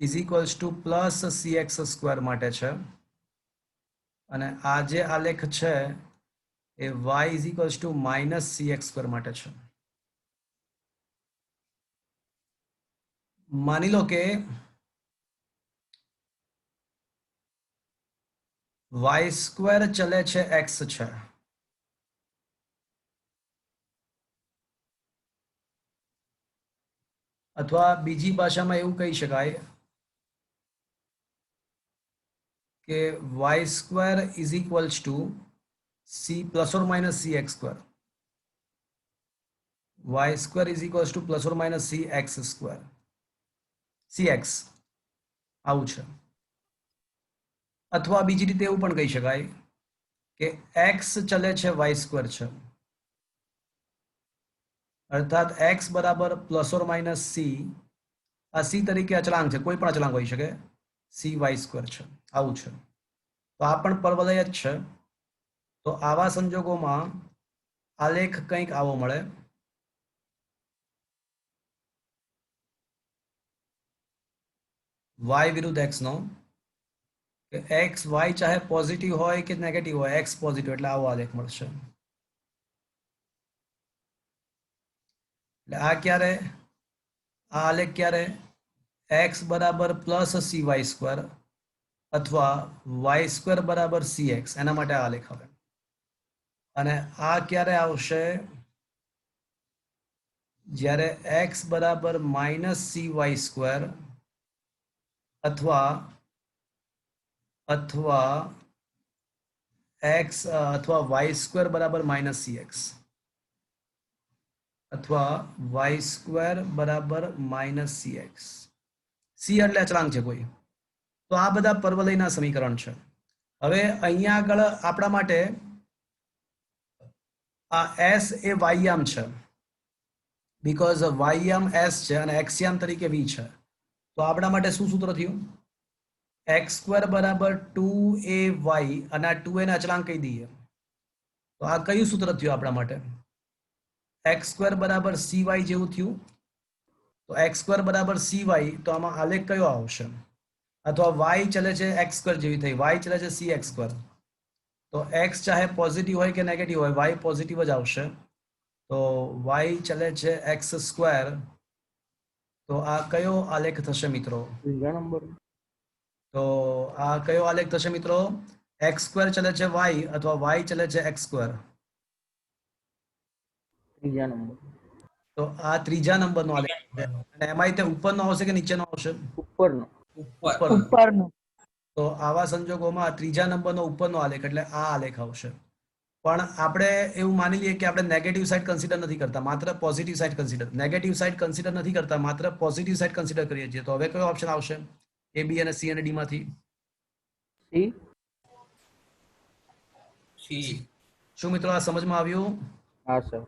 is equals to plus cx square માટે છે અને આ જે આલેખ છે એ y is equals to minus cx square માટે છે. માની લો કે y સ્ક્વેર ચલે છે x છે અથવા બીજી ભાષામાં એવું કહી શકાય કે y square is equals to c plus or minus cx square. y square is equals to plus or minus cx square. cx આવું છે. અથવા બીજી રીતે એવું પણ કહી શકાય કે x ચલે છે y સ્ક્વેર છે અર્થાત x બરાબર પ્લસ ઓર માઇનસ c. આ c તરીકે અચળાંક છે, કોઈ પણ અચળાંક હોઈ શકે, cy સ્ક્વેર છે. આવું છે. તો આ પણ પરવલય જ છે. તો આવા સંજોગોમાં આલેખ કંઈક આવો મળે. y વિરુદ્ધ x નો કે x y ચાહે પોઝિટિવ હોય કે નેગેટિવ હોય, x પોઝિટિવ એટલે આવો આલેખ મળશે. એટલે આ ક્યારે, આ આલેખ ક્યારે, x બરાબર પ્લસ cy સ્ક્વેર અથવા y સ્ક્વેર બરાબર cx, એના માટે આ આલેખ આવે. અને આ ક્યારે આવશે, જ્યારે x બરાબર માઇનસ cy સ્ક્વેર અથવા x અથવા y સ્ક્વેર બરાબર માઇનસ cx અથવા y સ્ક્વેર બરાબર માઇનસ cx. c એટલે અચળાંક છે કોઈ. તો આ બધા પરવલયના સમીકરણ છે. હવે અહીંયા આગળ આપણા માટે આ s એ વાયયામ છે, બીકોઝ વાયયામ s છે અને એક્સયામ તરીકે v છે. તો આપણા માટે શું સૂત્ર થયું, x સ્ક્વેર બરાબર 2ay અને આ 2a ને અચળાંક કહી દઈએ. તો આ કયું સૂત્ર થયું આપણા માટે, x સ્ક્વેર બરાબર cy જેવું થયું. તો x સ્ક્વેર બરાબર cy, તો આમાં આલેખ કયો આવશે, અથવા y ચલે છે x સ્ક્વેર જેવી થઈ, y ચલે છે cx સ્ક્વેર. તો x ચાહે પોઝિટિવ હોય કે નેગેટિવ હોય, y પોઝિટિવ જ આવશે. તો y ચલે છે x સ્ક્વેર. તો આ કયો આલેખ થશે મિત્રો, ત્રીજા નંબર. તો આ કયો આલેખ થશે મિત્રો, x સ્ક્વેર ચલે છે y અથવા y ચલે છે x સ્ક્વેર. ત્રીજા નંબર. તો આ ત્રીજા નંબરનો આલેખ છે. અને એમાંય તે ઉપરનો આવશે કે નીચેનો આવશે, ઉપરનો. ઉપર ઉપરનું. તો આવા સંજોગોમાં ત્રીજા નંબરનો ઉપરનો આલેખ એટલે આ આલેખ આવશે. પણ આપણે એવું માની લઈએ કે આપણે નેગેટિવ સાઈડ કન્સિડર નથી કરતા, માત્ર positive side consider, negative side consider નથી કરતા, માત્ર પોઝિટિવ સાઈડ કન્સિડર કરીએ છીએ. તો હવે કયો ઓપ્શન આવશે, એ બી અને સી અને ડી માંથી? સી. સી. શું મિત્રો આ સમજમાં આવ્યું? હા સર.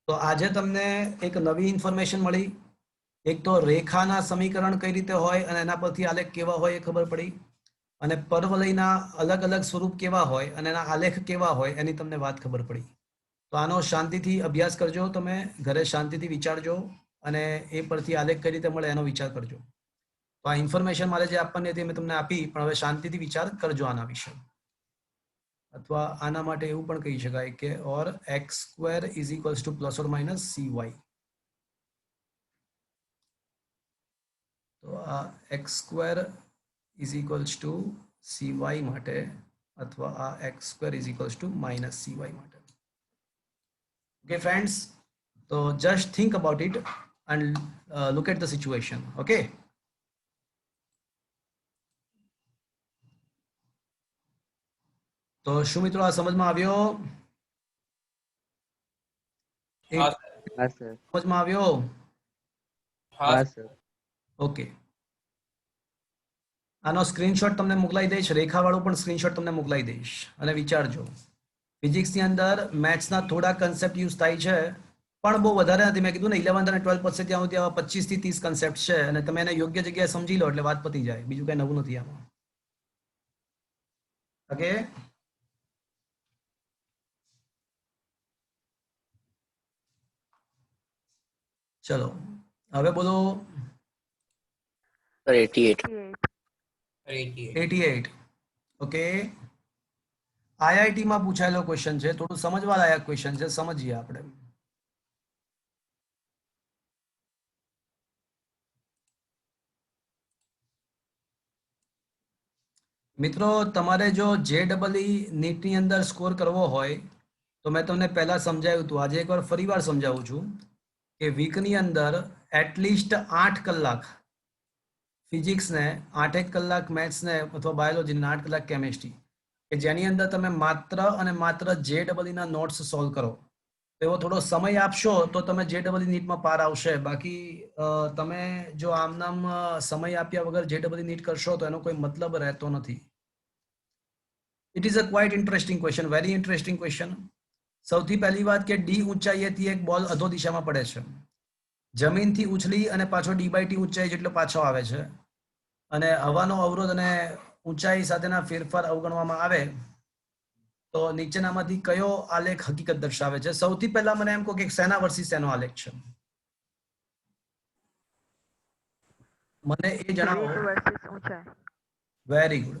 તો આજે તમને એક નવી ઇન્ફોર્મેશન મળી. એક તો રેખાના સમીકરણ કઈ રીતે હોય અને એના પરથી આલેખ કેવા હોય એ ખબર પડી, અને પરવલયના અલગ અલગ સ્વરૂપ કેવા હોય અને એના આલેખ કેવા હોય એની તમને વાત ખબર પડી. તો આનો શાંતિથી અભ્યાસ કરજો, તમે ઘરે શાંતિથી વિચારજો અને એ પરથી આલેખ કઈ રીતે મળે એનો વિચાર કરજો. તો આ ઇન્ફોર્મેશન મારે જે આપવાની હતી મેં તમને આપી, પણ હવે શાંતિથી વિચાર કરજો આના વિશે. અથવા આના માટે એવું પણ કહી શકાય કે ઓર x square is equals to plus or minus cy. તો આ x square is equals to cy માટે અથવા આ x square is equals to minus cy માટે. Okay friends, so just think about it and look at the situation. Okay. તો શું મિત્રો આ સમજમાં આવ્યો? હા હા સર. સમજમાં આવ્યો? હા સર. ઓકે. આનો સ્ક્રીનશોટ તમને મોકલાઈ દઈશ, રેખાવાળો પણ સ્ક્રીનશોટ તમને મોકલાઈ દઈશ અને વિચારજો. ફિઝિક્સની અંદર મેથ્સના થોડા કન્સેપ્ટ યુઝ થાય છે, પણ બહુ વધારે નથી. મેં કીધું ને 11th અને 12th પછી ત્યાં સુધી આવા 25 થી 30 કન્સેપ્ટ છે અને તમે એને યોગ્ય જગ્યાએ સમજી લો એટલે વાત પતી જાય. બીજું કઈ નવું નથી આમાં. ઓકે, ચલો હવે બોલો. Sir, 88. 88. 88. ઓકે, આઈઆઈટી માં પૂછાયેલો ક્વેશ્ચન છે, થોડું સમજવા લાયક ક્વેશ્ચન છે, સમજીએ આપણે. મિત્રો તમારે જો JEE નીટની અંદર સ્કોર કરવો હોય તો મેં તમને પહેલા સમજાવ્યું હતું, આજે એકવાર ફરીવાર સમજાવું છું કે વીકની અંદર એટલીસ્ટ 8 કલાક ફિઝિક્સને, 8 કલાક મેથ્સને અથવા બાયોલોજીને, 8 કલાક કેમિસ્ટ્રી, કે જેની અંદર તમે માત્ર અને માત્ર JEE ના નોટ્સ સોલ્વ કરો. એવો થોડો સમય આપશો તો તમે JEE નીટમાં પાર આવશે. બાકી તમે જો આમનામ સમય આપ્યા વગર JEE નીટ કરશો તો એનો કોઈ મતલબ રહેતો નથી. It is a quite interesting question, very interesting question. સૌથી પહેલી વાત કે ડી ઊંચાઈએથી એક બોલ અધો દિશામાં પડે છે, જમીનથી ઉછળી અને પાછો D/T ઊંચાઈ જેટલો પાછો આવે છે, અને હવાનો અવરોધ અને ઊંચાઈ સાથેના ફેરફાર અવગણવામાં આવે તો નીચેનામાંથી કયો આલેખ હકીકત દર્શાવે છે? સૌથી પહેલા મને એમ કહો કે શેના વર્સિસ શેનો આલેખ છે, મને એ જણાવો. વેગ versus ઊંચાઈ. Very good.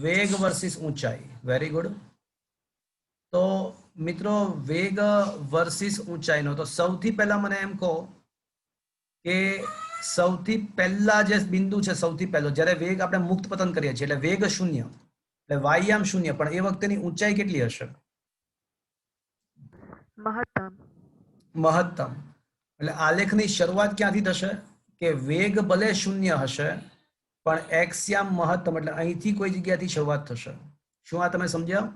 વેગ વર્સિસ ઊંચાઈ, વેરી ગુડ. તો મિત્રો વેગ વર્સિસ ઊંચાઈનો, તો સૌથી પહેલા મને એમ કહો કે સૌથી પહેલા જે બિંદુ છે, સૌથી પહેલો જ્યારે વેગ આપણે મુક્ત પતન કરીએ છીએ એટલે વેગ 0, એટલે વાયામ 0, પણ એ વખતેની ઊંચાઈ કેટલી હશે? મહત્તમ. મહત્તમ. એટલે આલેખની શરૂઆત ક્યાંથી થશે કે વેગ ભલે 0 હશે પણ એક્સયામ મહત્તમ, એટલે અહીંથી કોઈ જગ્યાથી શરૂઆત થશે. શું આ તમે સમજ્યા?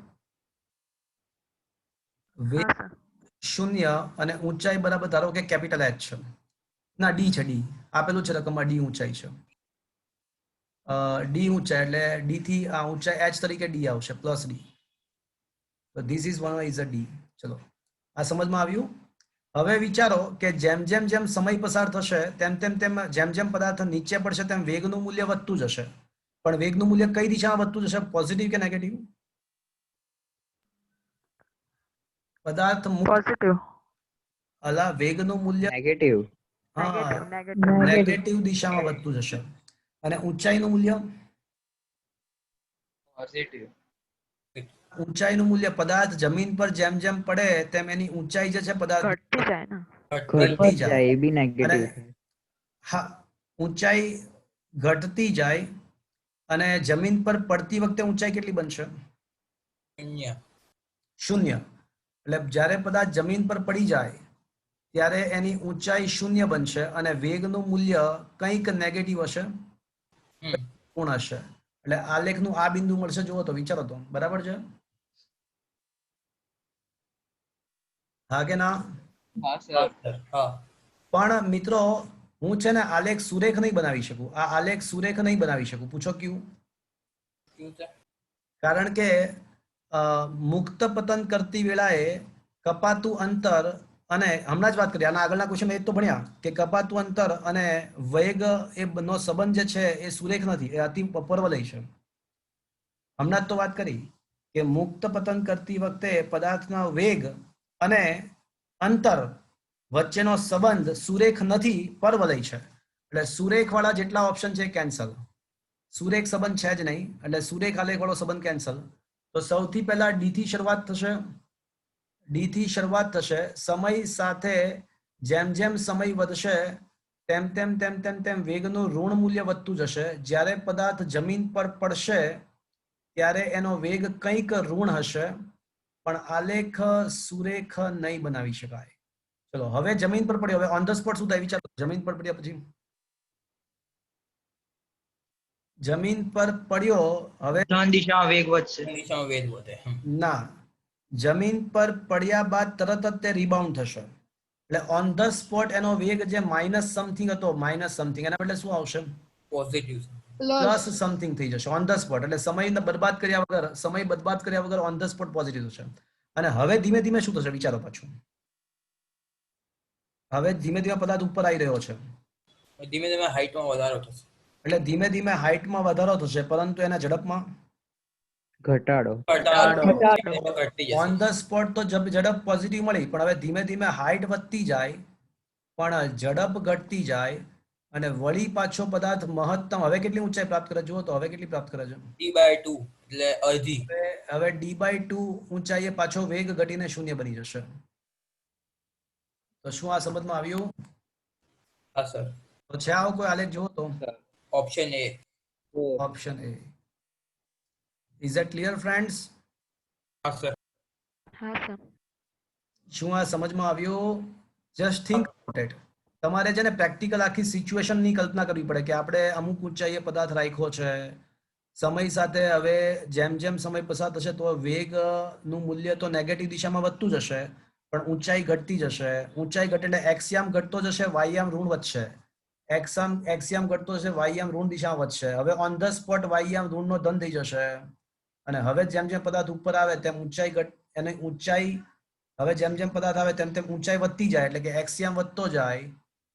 વેગ હા સર. 0 અને ઊંચાઈ બરાબર ધારો કે કેપિટલ H છે, ના ડી છે, ડી આપેલું છે રકમમાં, ડી ઊંચાઈ છે. ડી ઊંચાઈ એટલે ડી થી આ ઊંચાઈ H તરીકે ડી આવશે, પ્લસ ડી. તો this is one is a D. ચલો, આ સમજમાં આવ્યું? હવે વિચારો કે જેમ જેમ જેમ સમય પસાર થશે તેમ તેમ તેમ જેમ જેમ પદાર્થ નીચે પડશે તેમ વેગનું મૂલ્ય વધતું જશે. પણ વેગનું મૂલ્ય કઈ દિશામાં વધતું જશે, પોઝિટિવ કે નેગેટિવ? પદાર્થ પોઝિટિવ. અલા વેગનું મૂલ્ય નેગેટિવ. હા નેગેટિવ. નેગેટિવ દિશામાં વધતું જશે. અને ઊંચાઈનું મૂલ્ય, પોઝિટિવ. ઊંચાઈનું મૂલ્ય પદાર્થ જમીન પર જેમ જેમ પડે તેમ એની ઊંચાઈ જે છે પદાર્થ ઘટતી જાય ને. ઘટતી જાય. એ બી નેગેટિવ અને હા, ઊંચાઈ ઘટતી જાય અને જમીન પર પડતી વખતે ઊંચાઈ કેટલી બનશે? 0. 0. એટલે જ્યારે પદાર્થ જમીન પર પડી જાય ત્યારે એની ઊંચાઈ 0 બનશે અને વેગનું મૂલ્ય કંઈક નેગેટિવ હશે, ઋણ હશે. એટલે આલેખનું આ બિંદુ મળશે. જુઓ તો વિચારો તો, બરાબર છે? હા કે ના? હા સર. હા. પણ મિત્રો હું છે ને આલેખ સુરેખ નહીં બનાવી શકું. આ આલેખ સુરેખ નહીં બનાવી શકું. પૂછો ક્યું? કારણ કે મુક્ત પતન કરતી વેળાએ કપાતું અંતર, અને હમણાં જ વાત કરી, આના આગળના ક્વેશ્ચન એ તો ભણ્યા કે કપાતું અંતર અને વેગ એ નો સંબંધ જે છે એ સુરેખ નથી, એ અતિ પરવલય છે. હમણાં જ તો વાત કરી કે મુક્ત પતન કરતી વખતે પદાર્થના વેગ અને અંતર વચ્ચેનો સંબંધ સુરેખ નથી, પરવલય છે. એટલે સુરેખ વાળા જેટલા ઓપ્શન છે કેન્સલ. સુરેખ સંબંધ છે જ નહીં, એટલે સુરેખ આલેખ વાળો સંબંધ કેન્સલ. તો સૌથી પહેલા ડી થી શરૂઆત થશે. ડી થી શરૂઆત થશે. સમય સાથે જેમ જેમ સમય વધશે તેમ તેમ તેમ તેમ તેમ વેગનું ઋણ મૂલ્ય વધતું જશે. જ્યારે પદાર્થ જમીન પર પડશે ત્યારે એનો વેગ કંઈક ઋણ હશે, પણ આલેખ સુરેખ નહીં બનાવી શકાય. ચલો હવે જમીન પર પડ્યો, હવે ઓન ધ સ્પોટ શું થાય વિચારો. જમીન પર પડ્યા પછી જમીન પર પડ્યો, હવે 3 દિશામાં વેગ વધશે. દિશામાં વેગ વધે. ના, જમીન પર પડ્યા બાદ તરત જ તે રિબાઉન્ડ થશે. એટલે ઓન ધ સ્પોટ એનો વેગ જે માઇનસ સમથિંગ હતો, માઇનસ સમથિંગ, એના બદલે શું આવશે? પોઝિટિવ. પ્લસ સમથિંગ થઈ જશે ઓન ધ સ્પોટ. એટલે સમય બરબાદ કર્યા વગર ઓન ધ સ્પોટ પોઝિટિવ થશે. અને હવે ધીમે ધીમે શું થશે વિચારો પાછું. હવે ધીમે ધીમે પદાર્થ ઉપર આવી રહ્યો છે, ધીમે ધીમે હાઈટમાં વધારો થશે. એટલે ધીમે ધીમે હાઈટમાં વધારો થશે, પરંતુ એના ઝડપમાં ઘટાડો. ઘટતી જશે. ઓન ધ સ્પોટ તો ઝડપ પોઝિટિવ મળી, પણ હવે ધીમે ધીમે હાઈટ વધતી જાય પણ ઝડપ ઘટતી જાય અને વળી પાછો પદાર્થ મહત્તમ હવે કેટલી ઊંચાઈ પ્રાપ્ત કરે જુઓ તો હવે કેટલી પ્રાપ્ત કરે છે? d/2 એટલે અડધી. હવે d/2 ઊંચાઈએ પાછો વેગ ઘટીને શૂન્ય બની જશે. તો શું આ સમજમાં આવ્યું? હા સર. તો છે આવો કોઈ આલેખ જુઓ તો option A. Option A. Is that clear friends? હા સર. હા સર. શું આ સમજમાં આવ્યું? Just think about it. તમારે છે ને પ્રેક્ટિકલ આખી સિચ્યુએશનની કલ્પના કરવી પડે કે આપણે અમુક ઊંચાઈએ પદાર્થ રાખ્યો છે, સમય સાથે હવે જેમ જેમ સમય પસાર થશે તો વેગનું મૂલ્ય તો નેગેટિવ દિશામાં વધતું જશે, પણ ઊંચાઈ ઘટતી જશે. ઊંચાઈ ઘટે એટલે એક્સયામ ઘટતો જશે, વાયયામ ઋણ વધશે. એક્સયામ ઘટતો જશે, વાયયામ ઋણ દિશામાં વધશે. હવે ઓન ધ સ્પોટ વાયયામ ઋણનો ધન થઈ જશે અને હવે જેમ જેમ પદાર્થ ઉપર આવે તેમ ઊંચાઈ હવે જેમ જેમ પદાર્થ આવે તેમ તેમ ઊંચાઈ વધતી જાય, એટલે કે એક્સયામ વધતો જાય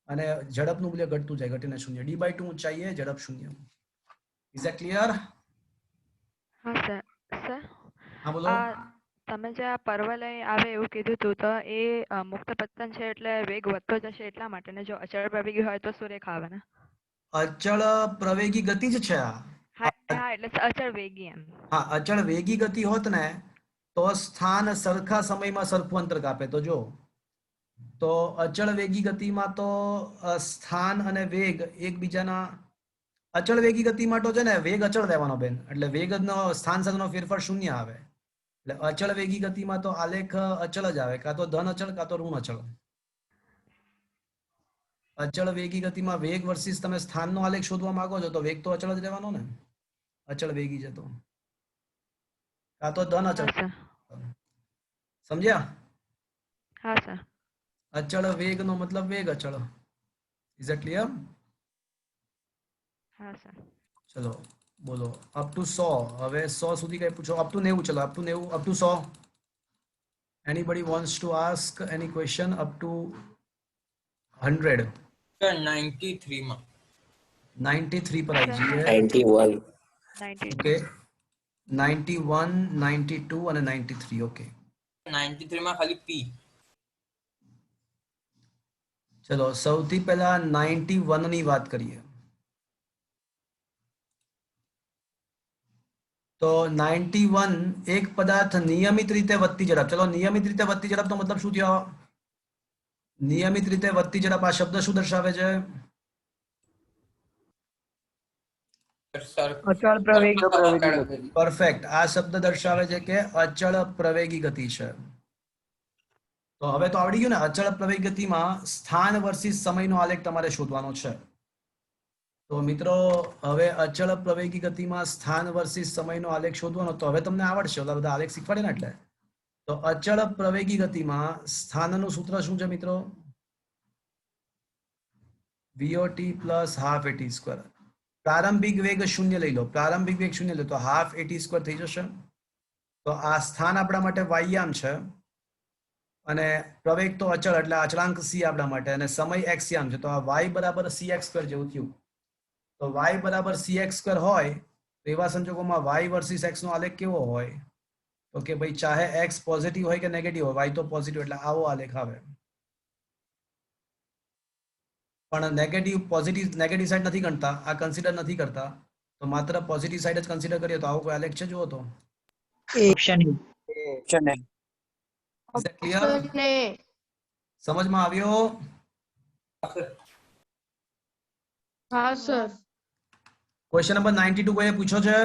અને ઝડપનું મૂલ્ય ઘટતું જાય, ઘટીને શૂન્ય. d/2 ઊંચાઈએ ઝડપ શૂન્ય. Is that clear? હા સર. સર હા બોલો. આ તમે જે આ પર્વલય આવે એવું કીધું હતું, તો એ મુક્ત પતન છે એટલે વેગ વધતો જશે એટલા માટે, ને જો અચળ પ્રવેગી હોય તો શું રેખા આવે ને? અચળ પ્રવેગી ગતિ જ છે આ. હા હા, એટલે અચળ વેગી એમ. હા, અચળ વેગી ગતિ હોત ને તો સ્થાન સરખા સમયમાં સરખું અંતર કાપે. તો જો તો અચળ વેગી ગતિમાં તો સ્થાન અને વેગ એકબીજાના અચળ વેગી ગતિમાં તો છે ને વેગ અચળ રહેવાનો બેન, એટલે વેગનો સ્થાન સાથેનો ફેરફાર શૂન્ય આવે. એટલે અચળ વેગી ગતિમાં તો આલેખ અચળ જ આવે, કાં તો ધન અચળ કાં તો ઋણ અચળ. અચળ વેગી ગતિમાં વેગ વર્સિસ તમે સ્થાનનો આલેખ શોધવા માંગો છો તો વેગ તો અચળ જ રહેવાનો ને, અચળ વેગી છે તો, કાં તો ધન હા અચળ. સર. સમજ્યા? હા સર. અચળ વેગનો મતલબ વેગ અચળ. Is it clear? હા સર. ચલો બોલો અપ ટુ 100. હવે 100 સુધી કઈ પૂછો? Up to 90. ચલો up to 90, up to 100. Anybody wants to ask any question up to 100? 93 માં. 93 પર આવી જઈએ. 91. 92. ઓકે, 91, 92 અને 93. ઓકે 93 માં ખાલી p. ચલો સૌથી પહેલા 91 ની વાત કરીએ. તો 91 એક પદાર્થ નિયમિત રીતે વધતી ઝડપ. ચલો નિયમિત રીતે વધતી ઝડપનો મતલબ શું થયો? નિયમિત રીતે વધતી ઝડપ આ શબ્દ શું દર્શાવે છે? અચળ પ્રવેગી ગતિ. પરફેક્ટ. આ શબ્દ દર્શાવે છે કે અચળ પ્રવેગી ગતિ છે. તો હવે તો આવડી ગયું ને, અચળ પ્રવેગી ગતિમાં સ્થાન વર્સિસ સમયનો આલેખ તમારે શોધવાનો છે. તો મિત્રો હવે અચળ પ્રવેગી ગતિમાં સ્થાન વર્સિસ સમયનો આલેખ શોધવાનો, તો હવે તમને આવડશે, ઓલા બધા આલેખ શીખવાડે ને એટલે. તો અચળ પ્રવેગી ગતિમાં સ્થાનનું સૂત્ર શું છે મિત્રો? VOT plus half AT square. પ્રારંભિક વેગ શૂન્ય લઈ લો, પ્રારંભિક વેગ શૂન્ય લો તો હાફ AT સ્ક્વેર થઈ જશે. તો આ સ્થાન આપણા માટે વાયયામ છે અને પ્રવેગ તો અચળ એટલે અચળાંક c આપણા માટે, અને સમય એક્સયામ છે, તો આ y બરાબર cx સ્ક્વેર જેવું થયું. તો y બરાબર cx સ્ક્વેર હોય તો એવા સંજોગોમાં y વર્સિસ x નો આલેખ કેવો હોય? તો કે ભાઈ ચાહે x પોઝિટિવ હોય કે નેગેટિવ હોય, y તો પોઝિટિવ, એટલે આવો આલેખ આવે. પણ નેગેટિવ સાઈડ નથી ગણતા, આ કન્સિડર નથી કરતા, તો માત્ર પોઝિટિવ સાઈડ જ કન્સિડર કરીએ તો આવો કોઈ આલેખ છે જુઓ તો. Option A. Is that clear? સમજમાં આવ્યો? હા સર. ક્વેશ્ચન નંબર 92 કોઈએ પૂછો છે?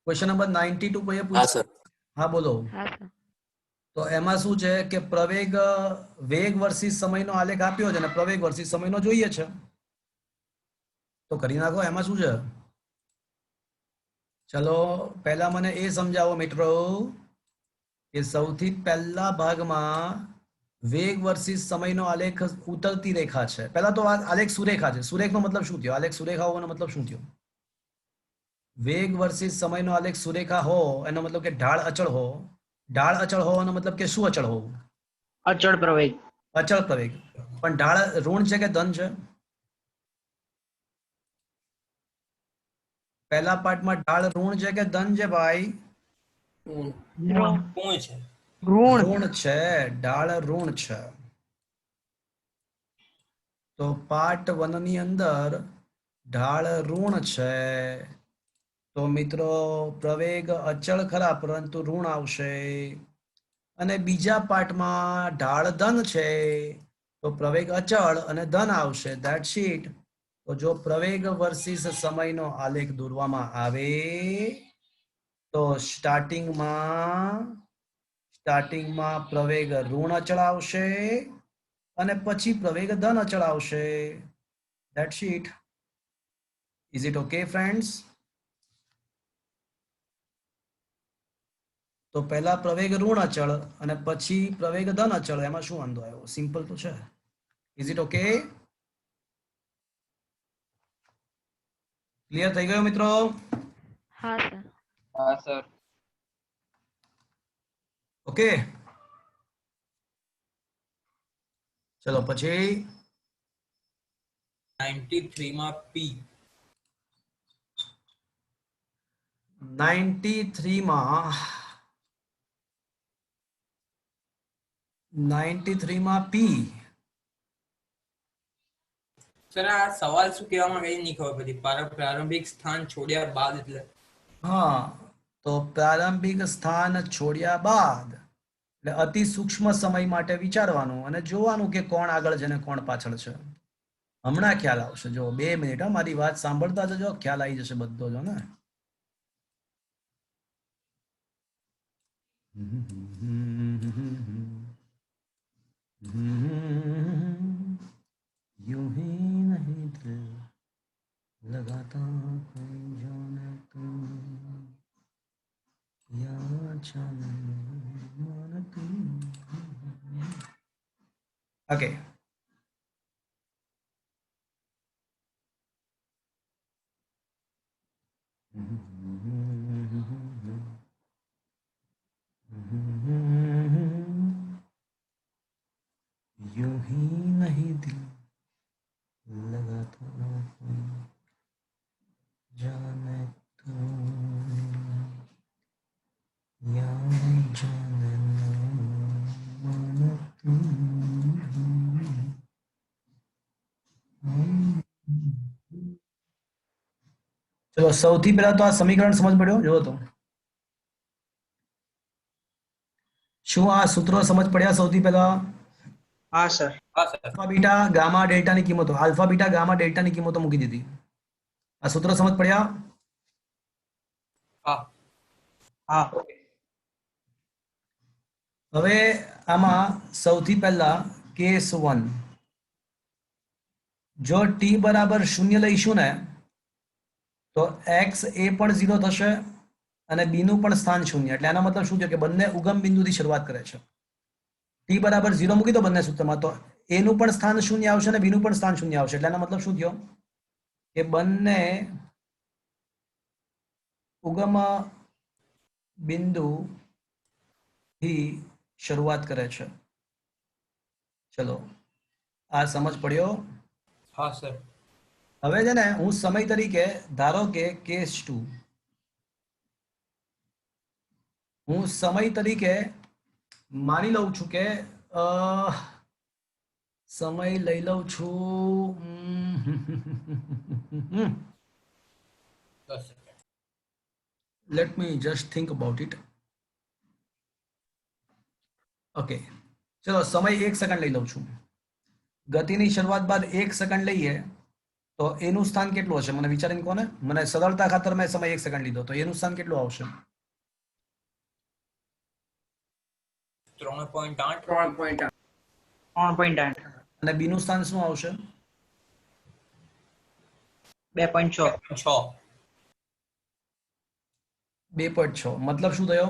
ક્વેશ્ચન નંબર 92 કોઈએ હા પૂછો? સર. હા બોલો. હા સર. તો એમાં શું છે કે વેગ વર્સિસ સમયનો આલેખ આપ્યો છે અને પ્રવેગ વર્સિસ સમયનો જોઈએ છે, તો કરી નાખો. એમાં શું છે? ચલો પહેલા મને એ સમજાવો મિત્રો કે સૌથી પહેલા ભાગમાં વેગ વર્સિસ સમયનો આલેખ ઉતરતી રેખા છે. પહેલા તો આ આલેખ સુરેખા છે. સુરેખનો મતલબ શું થયો? આલેખ સુરેખા હોવાનો મતલબ શું થયો? વેગ વર્સિસ સમયનો આલેખ સુરેખા હો એનો મતલબ કે ઢાળ અચળ હો, ઢાળ અચળ હોવાનો મતલબ કે શું અચળ હોવું? અચળ પ્રવેગ. અચળ પ્રવેગ. પણ ઢાળ ઋણ છે કે ધન છે? પહેલા પાર્ટમાં ઢાળ ઋણ છે કે ધન છે ભાઈ? ઋણ. કોણ છે? ઋણ છે. ઢાળ ઋણ છે. તો પાર્ટ 1 ની અંદર ઢાળ ઋણ છે. તો મિત્રો પ્રવેગ અચળ ખરા પરંતુ ઋણ આવશે. અને બીજા પાર્ટમાં ઢાળ ધન છે તો પ્રવેગ અચળ અને ધન આવશે. That's it. તો જો પ્રવેગ વર્સિસ સમયનો આલેખ દોરવામાં આવે તો સ્ટાર્ટિંગમાં પ્રવેગ ઋણ અચળ આવશે અને પછી પ્રવેગ ધન અચળ આવશે. That's it. Is it okay friends? તો પહેલા પ્રવેગ ઋણ અચળ અને પછી પ્રવેગ ધન અચળ, એમાં શું વાંધો આવ્યો? સિમ્પલ તો છે. Is it okay? ક્લિયર થઈ ગયો મિત્રો? હા સર. હા સર. ઓકે, ચલો પછી 93 માં P. 93 માં P. સર આ સવાલ શું કહેવા માંગે છે નહીં ખબર પડી. પ્રારંભિક સ્થાન છોડ્યા બાદ એટલે હા, તો પ્રારંભિક સ્થાન છોડ્યા બાદ એટલે અતિ સૂક્ષ્મ સમય માટે વિચારવાનું અને જોવાનું કે કોણ આગળ છે ને કોણ પાછળ છે. હમણાં ખ્યાલ આવશે. જો 2 મિનિટ, મારી વાત સાંભળતા જજો, ખ્યાલ આવી જશે બધો. જો ને यूं ही नहीं दिल लगाता कोई जाने तुम या जाने मन तुम. ओके, यूं ही नहीं दिल लगाता कोई जाने तुम या जाने मन तुम. ચલો સૌથી પહેલા તો આ સમીકરણ સમજ પડ્યો? જો તો શું આ સૂત્રો સમજ પડ્યા? સૌથી પહેલા હા સર. હા સર. આલ્ફા બીટા ગામા ડેલ્ટાની કિંમતો, આલ્ફા બીટા ગામા ડેલ્ટાની કિંમતો મૂકી દીધી. આ સૂત્ર સમજ પડ્યા? હા. હા. હવે આમાં સૌથી પહેલા કેસ 1, જો t બરાબર 0 લઈશું ને તો x એ પણ 0 થશે અને b નું પણ સ્થાન 0. એટલે આનો મતલબ શું થયો કે બંને ઉગમ બિંદુથી શરૂઆત કરે છે. t બરાબર 0 મૂકી દો બંને સૂત્રમાં તો a નું પણ સ્થાન 0 આવશે અને b નું પણ સ્થાન 0 આવશે. એટલે આનો મતલબ શું થયો કે બંને ઉગમ બિંદુથી શરૂઆત કરે છે. ચલો આ સમજ પડ્યો? હા સર. હવે છે ને હું સમય તરીકે ધારો કે કેસ 2, હું સમય તરીકે માની લઉં છું કે સમય લઈ લઉં છું. Let me just think about it. Okay, ચલો સમય 1 સેકન્ડ લઈ લઉં છું. ગતિની શરૂઆત બાદ 1 સેકન્ડ લઈએ તો એનું સ્થાન કેટલું હશે? મને વિચારીને કોને, મને સરળતા ખાતર મેં સમય 1 સેકન્ડ લીધો તો એનું સ્થાન કેટલું આવશે? 3.8. 3.8. અને બી નું સ્થાન શું આવશે? 2.6. 6. 2.6. મતલબ શું થયો?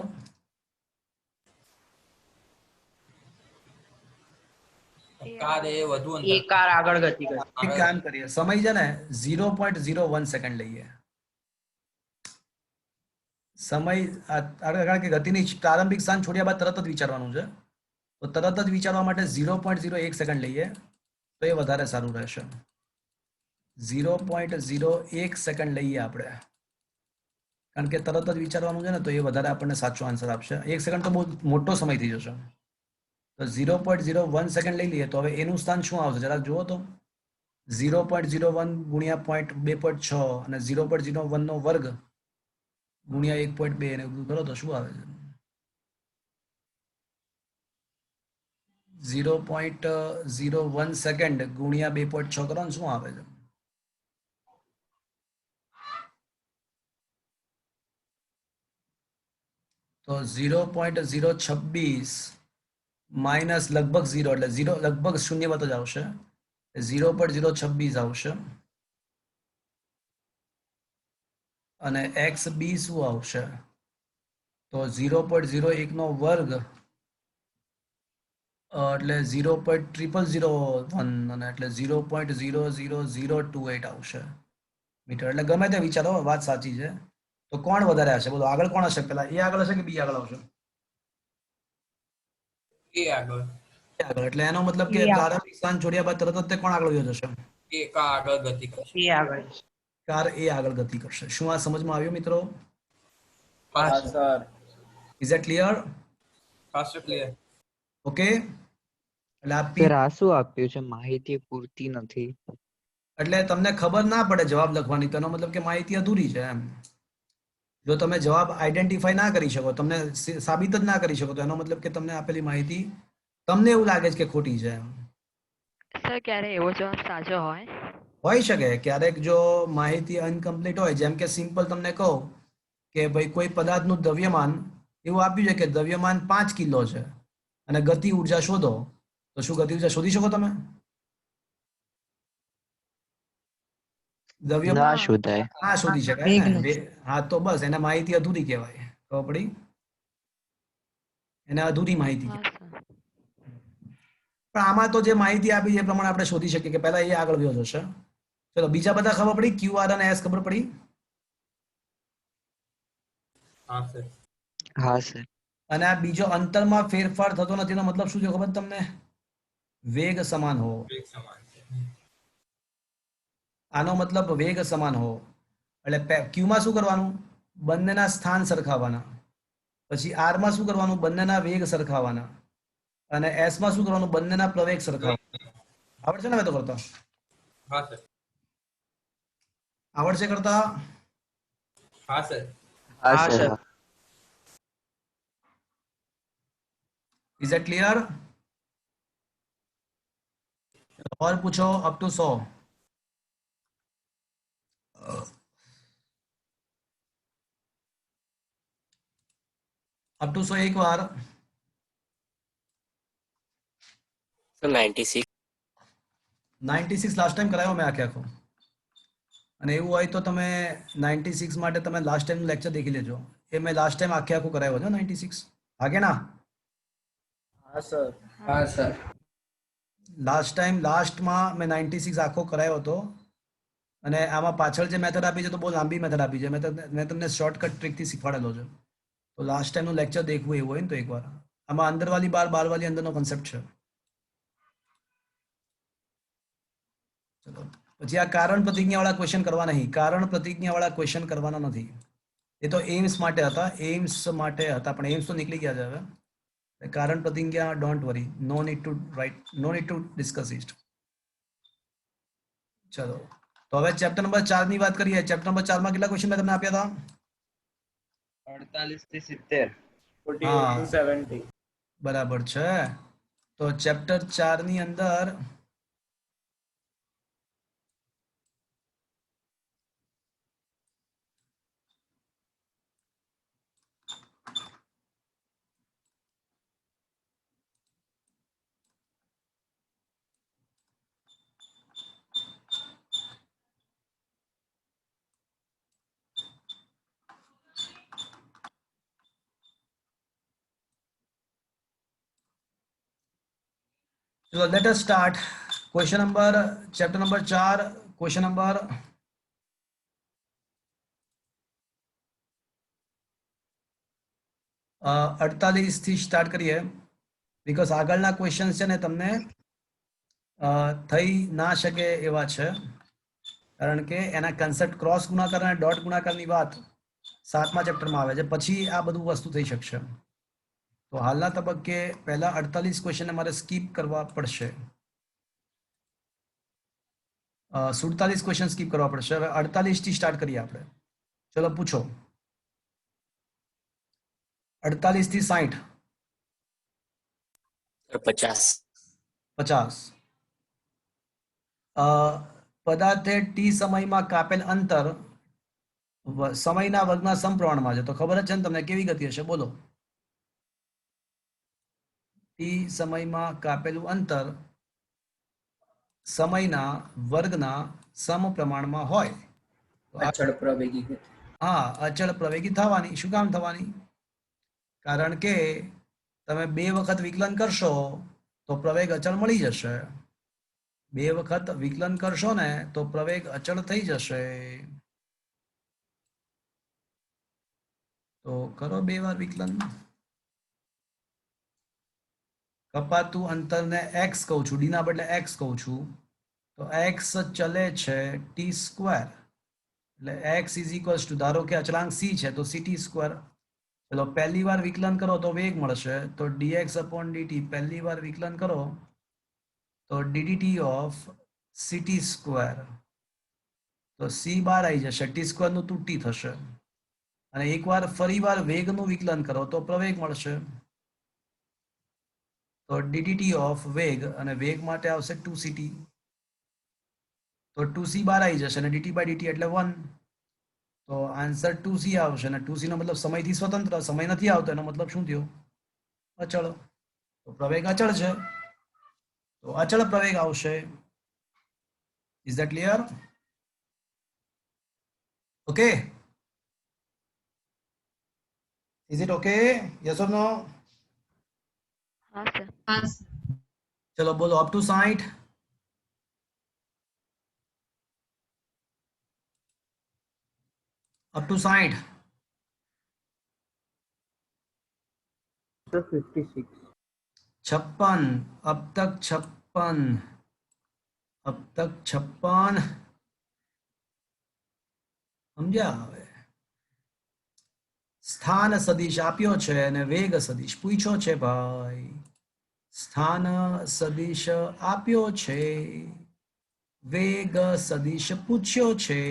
કાર એ વધુ અંતર. એ કાર આગળ ગતિ કરે. એક કામ કરીએ, સમય છે ને 0.01 સેકન્ડ લઈએ. સમય કારણ કે ગતિની પ્રારંભિક સ્થાન છોડ્યા બાદ તરત જ વિચારવાનું છે, તો તરત જ વિચારવા માટે 0.01 સેકન્ડ લઈએ તો એ વધારે સારું રહેશે. 0.01 સેકન્ડ લઈએ આપણે, કારણ કે તરત જ વિચારવાનું છે ને, તો એ વધારે આપણને સાચો આન્સર આપશે. 1 સેકન્ડ તો બહુ મોટો સમય થઈ જશે. તો 0.01 સેકન્ડ લઈ લઈએ તો હવે એનું સ્થાન શું આવશે જરાક જુઓ તો. 0.01 ગુણ્યા 2.6 અને 0.01 નો વર્ગ ગુણ્યા 1.2 એને બધું કરો તો શું આવે છે? 0.01 સેકન્ડ ગુણ્યા 2.6 કરો ને શું આવે છે? તો 0.026 માઇનસ લગભગ 0 એટલે 0 લગભગ શૂન્યવત જ આવશે. 0.026 આવશે અને એક્સ બી શું આવશે? તો 0.01 નો વર્ગ એટલે 0.0001 અને એટલે 0.00028 આવશે મીટર. એટલે ગમે તે વિચારો, વાત સાચી છે. તો કોણ વધારે હશે બોલો? આગળ કોણ હશે? પેલા એ આગળ હશે કે બી આગળ આવશે? એ આગળ. આગળ એટલે એનો મતલબ કે એ આગળ. પ્રારંભિક સ્થાન છોડ્યા બાદ તરત જ તે કોણ આગળ વયો જશે? એ કા આગળ ગતિ કરશે. એ આગળ. કાર એ આગળ ગતિ કરશે. શું આ સમજમાં આવ્યું મિત્રો? Fast sir. Is it clear? Fast clear. Okay, એટલે આ પી સર આ શું આપ્યું છે? માહિતી પૂરતી નથી. એટલે તમને ખબર ના પડે જવાબ લખવાની, તો એનો મતલબ કે માહિતી અધૂરી છે એમ. જો તમે જવાબ આઈડેન્ટિફાઈ ના કરી શકો, તમને સાબિત જ ના કરી શકો, તો એનો મતલબ કે તમને આપેલી માહિતી તમને એવું લાગે છે કે ખોટી છે એમ. સર ક્યારે એવો જવાબ સાચો હોય? હોઈ શકે ક્યારેક જો માહિતી અનકમ્પ્લીટ હોય, જેમ કે સિમ્પલ તમને કહું કે ભાઈ કોઈ પદાર્થનું દ્રવ્યમાન એવું આપ્યું છે કે દ્રવ્યમાન 5 કિલો છે અને ગતિ ઉર્જા શોધો, તો શું ગતિ ઉર્જા શોધી શકો તમે? દ્રવ્યમાન ના શોધાય. ના શોધી શકાય ને. હા, તો બસ એને માહિતી અધૂરી કહેવાય. ખબર પડી? એને અધૂરી માહિતી હા કહેવાય. સર. પણ આમાં તો જે માહિતી આપી છે એ પ્રમાણે આપણે શોધી શકીએ કે પહેલા એ આગળ વયો જશે. ચલો બીજા બધા ખબર પડી? ક્યુ આર અને એસ ખબર પડી? હા સર. હા સર. અને આ બીજો અંતરમાં ફેરફાર થતો નથી એનો મતલબ શું છે ખબર તમને? વેગ સમાન હોવો. એક સમાન છે. આનો મતલબ વેગ સમાન હોવો. એટલે ક્યુમાં શું કરવાનું? બંનેના સ્થાન સરખાવવાના. પછી આર માં શું કરવાનું? બંનેના વેગ સરખાવવાના. અને એસ માં શું કરવાનું? બંનેના પ્રવેગ સરખાવવાના. આવડશે ને હવે તો કરતા? હા સર. આવડશે કરતા? હા સર. હા હા sir. Sir. Is it clear? और पूछो अप टू 100. अप टू 100 एक बार. So 96. 96 લાસ્ટ ટાઈમ કરાયો મેં આખે આખો. અને એવું હોય તો તમે 96 માટે તમે લાસ્ટ ટાઈમનું લેક્ચર દેખી લેજો. એ મેં લાસ્ટ ટાઈમ આખે આખું કરાયો છે 96. હા કે ના? હા સર. હા સર. લાસ્ટ ટાઈમ લાસ્ટમાં મેં 96 આખો કરાયો હતો. અને આમાં પાછળ જે મેથડ આપી છે તો બહુ લાંબી મેથડ આપી છે. મેં તમને શોર્ટકટ ટ્રીકથી શીખવાડેલો છે. તો લાસ્ટ ટાઈમનું લેક્ચર દેખવું એવું હોય ને તો એકવાર. આમાં અંદર વાલી બાર, બાર વાલી અંદરનો કોન્સેપ્ટ છે. ચલો પછી આ કારણ પ્રતિજ્ઞા વાળા ક્વેશ્ચન કરવા નહીં. કારણ પ્રતિજ્ઞા વાળા ક્વેશ્ચન કરવાના નથી. એ તો એમ્સ માટે હતા. એમ્સ માટે હતા પણ એમ્સ તો નીકળી ગયા છે હવે. કારણ Pratigya don't worry. No need to write, no need to discuss it. ચલો તો હવે ચેપ્ટર નંબર 4 ની વાત કરીએ. ચેપ્ટર નંબર 4 માં કેટલા ક્વેશ્ચન મેં તમને આપ્યા હતા? 48 થી 70. 48 હા. to 70. બરાબર છે. તો ચેપ્ટર 4 ની અંદર So let us start. Question number, chapter number 4, question number 48 થી સ્ટાર્ટ કરીએ બીકોઝ આગળના ક્વેશ્ચન છે ને તમને થઈ ના શકે એવા છે કારણ કે એના કન્સેપ્ટ ક્રોસ ગુણાકાર અને ડોટ ગુણાકારની વાત 7મા ચેપ્ટરમાં આવે છે પછી આ બધું વસ્તુ થઈ શકશે તો હાલના તબક્કે પહેલા 48 ક્વેશ્ચન મારે સ્કીપ કરવા પડશે 47 ક્વેશ્ચન સ્કીપ કરવા પડશે હવે 48 થી સ્ટાર્ટ કરીએ આપણે ચલો પૂછો 48 થી 60 50. 50 પદાર્થે ટી સમયમાં કાપેલ અંતર સમયના વર્ગના સમપ્રમાણમાં છે તો ખબર જ છે ને તમને કેવી ગતિ હશે બોલો ટી સમયમાં કાપેલું અંતર સમયના વર્ગના સમપ્રમાણમાં હોય તો અચળ પ્રવેગી ગતિ. હા અચળ પ્રવેગી થવાની શું કામ થવાની કારણ કે તમે 2 વખત વિકલન કરશો તો પ્રવેગ અચળ મળી જશે 2 વખત વિકલન કરશો ને તો પ્રવેગ અચળ થઈ જશે તો કરો 2 વાર વિકલન કપાતું અંતરને x કહું છું d ના બદલે x કહું છું તો x ચલે છે t સ્ક્વેર એટલે x ઇઝ ઇક્વલ્સ ટુ ધારો કે અચળાંક c છે તો ct સ્ક્વેર ચલો પહેલી વાર વિકલન કરો તો વેગ મળશે તો dx upon dt પહેલી વાર વિકલન કરો તો ddt ઓફ ct સ્ક્વેર તો c બાર આવી જશે t સ્ક્વેર નું 2t થશે અને એકવાર ફરીવાર વેગનું વિકલન કરો તો પ્રવેગ મળશે તો ddt ઓફ વેગ અને વેગ માટે આવશે 2ct તો 2c બાર આવી જશે અને dt બાય dt એટલે 1 તો આન્સર 2c આવશે અને 2c નો મતલબ સમયથી સ્વતંત્ર સમય નથી આવતો એનો મતલબ શું થયો અચળ તો પ્રવેગ અચળ છે તો અચળ પ્રવેગ આવશે is that clear okay is it okay yes or no હા સર ચલો બોલો up to 60 up to 60 sir 56. 56 अब तक 56 अब तक 56 સમજ્યા હવે સ્થાન સદિશ આપ્યો છે અને વેગ સદિશ પૂછ્યો છે ભાઈ સ્થાન સદિશ આપ્યો છે વેગ સદિશ પૂછ્યો છે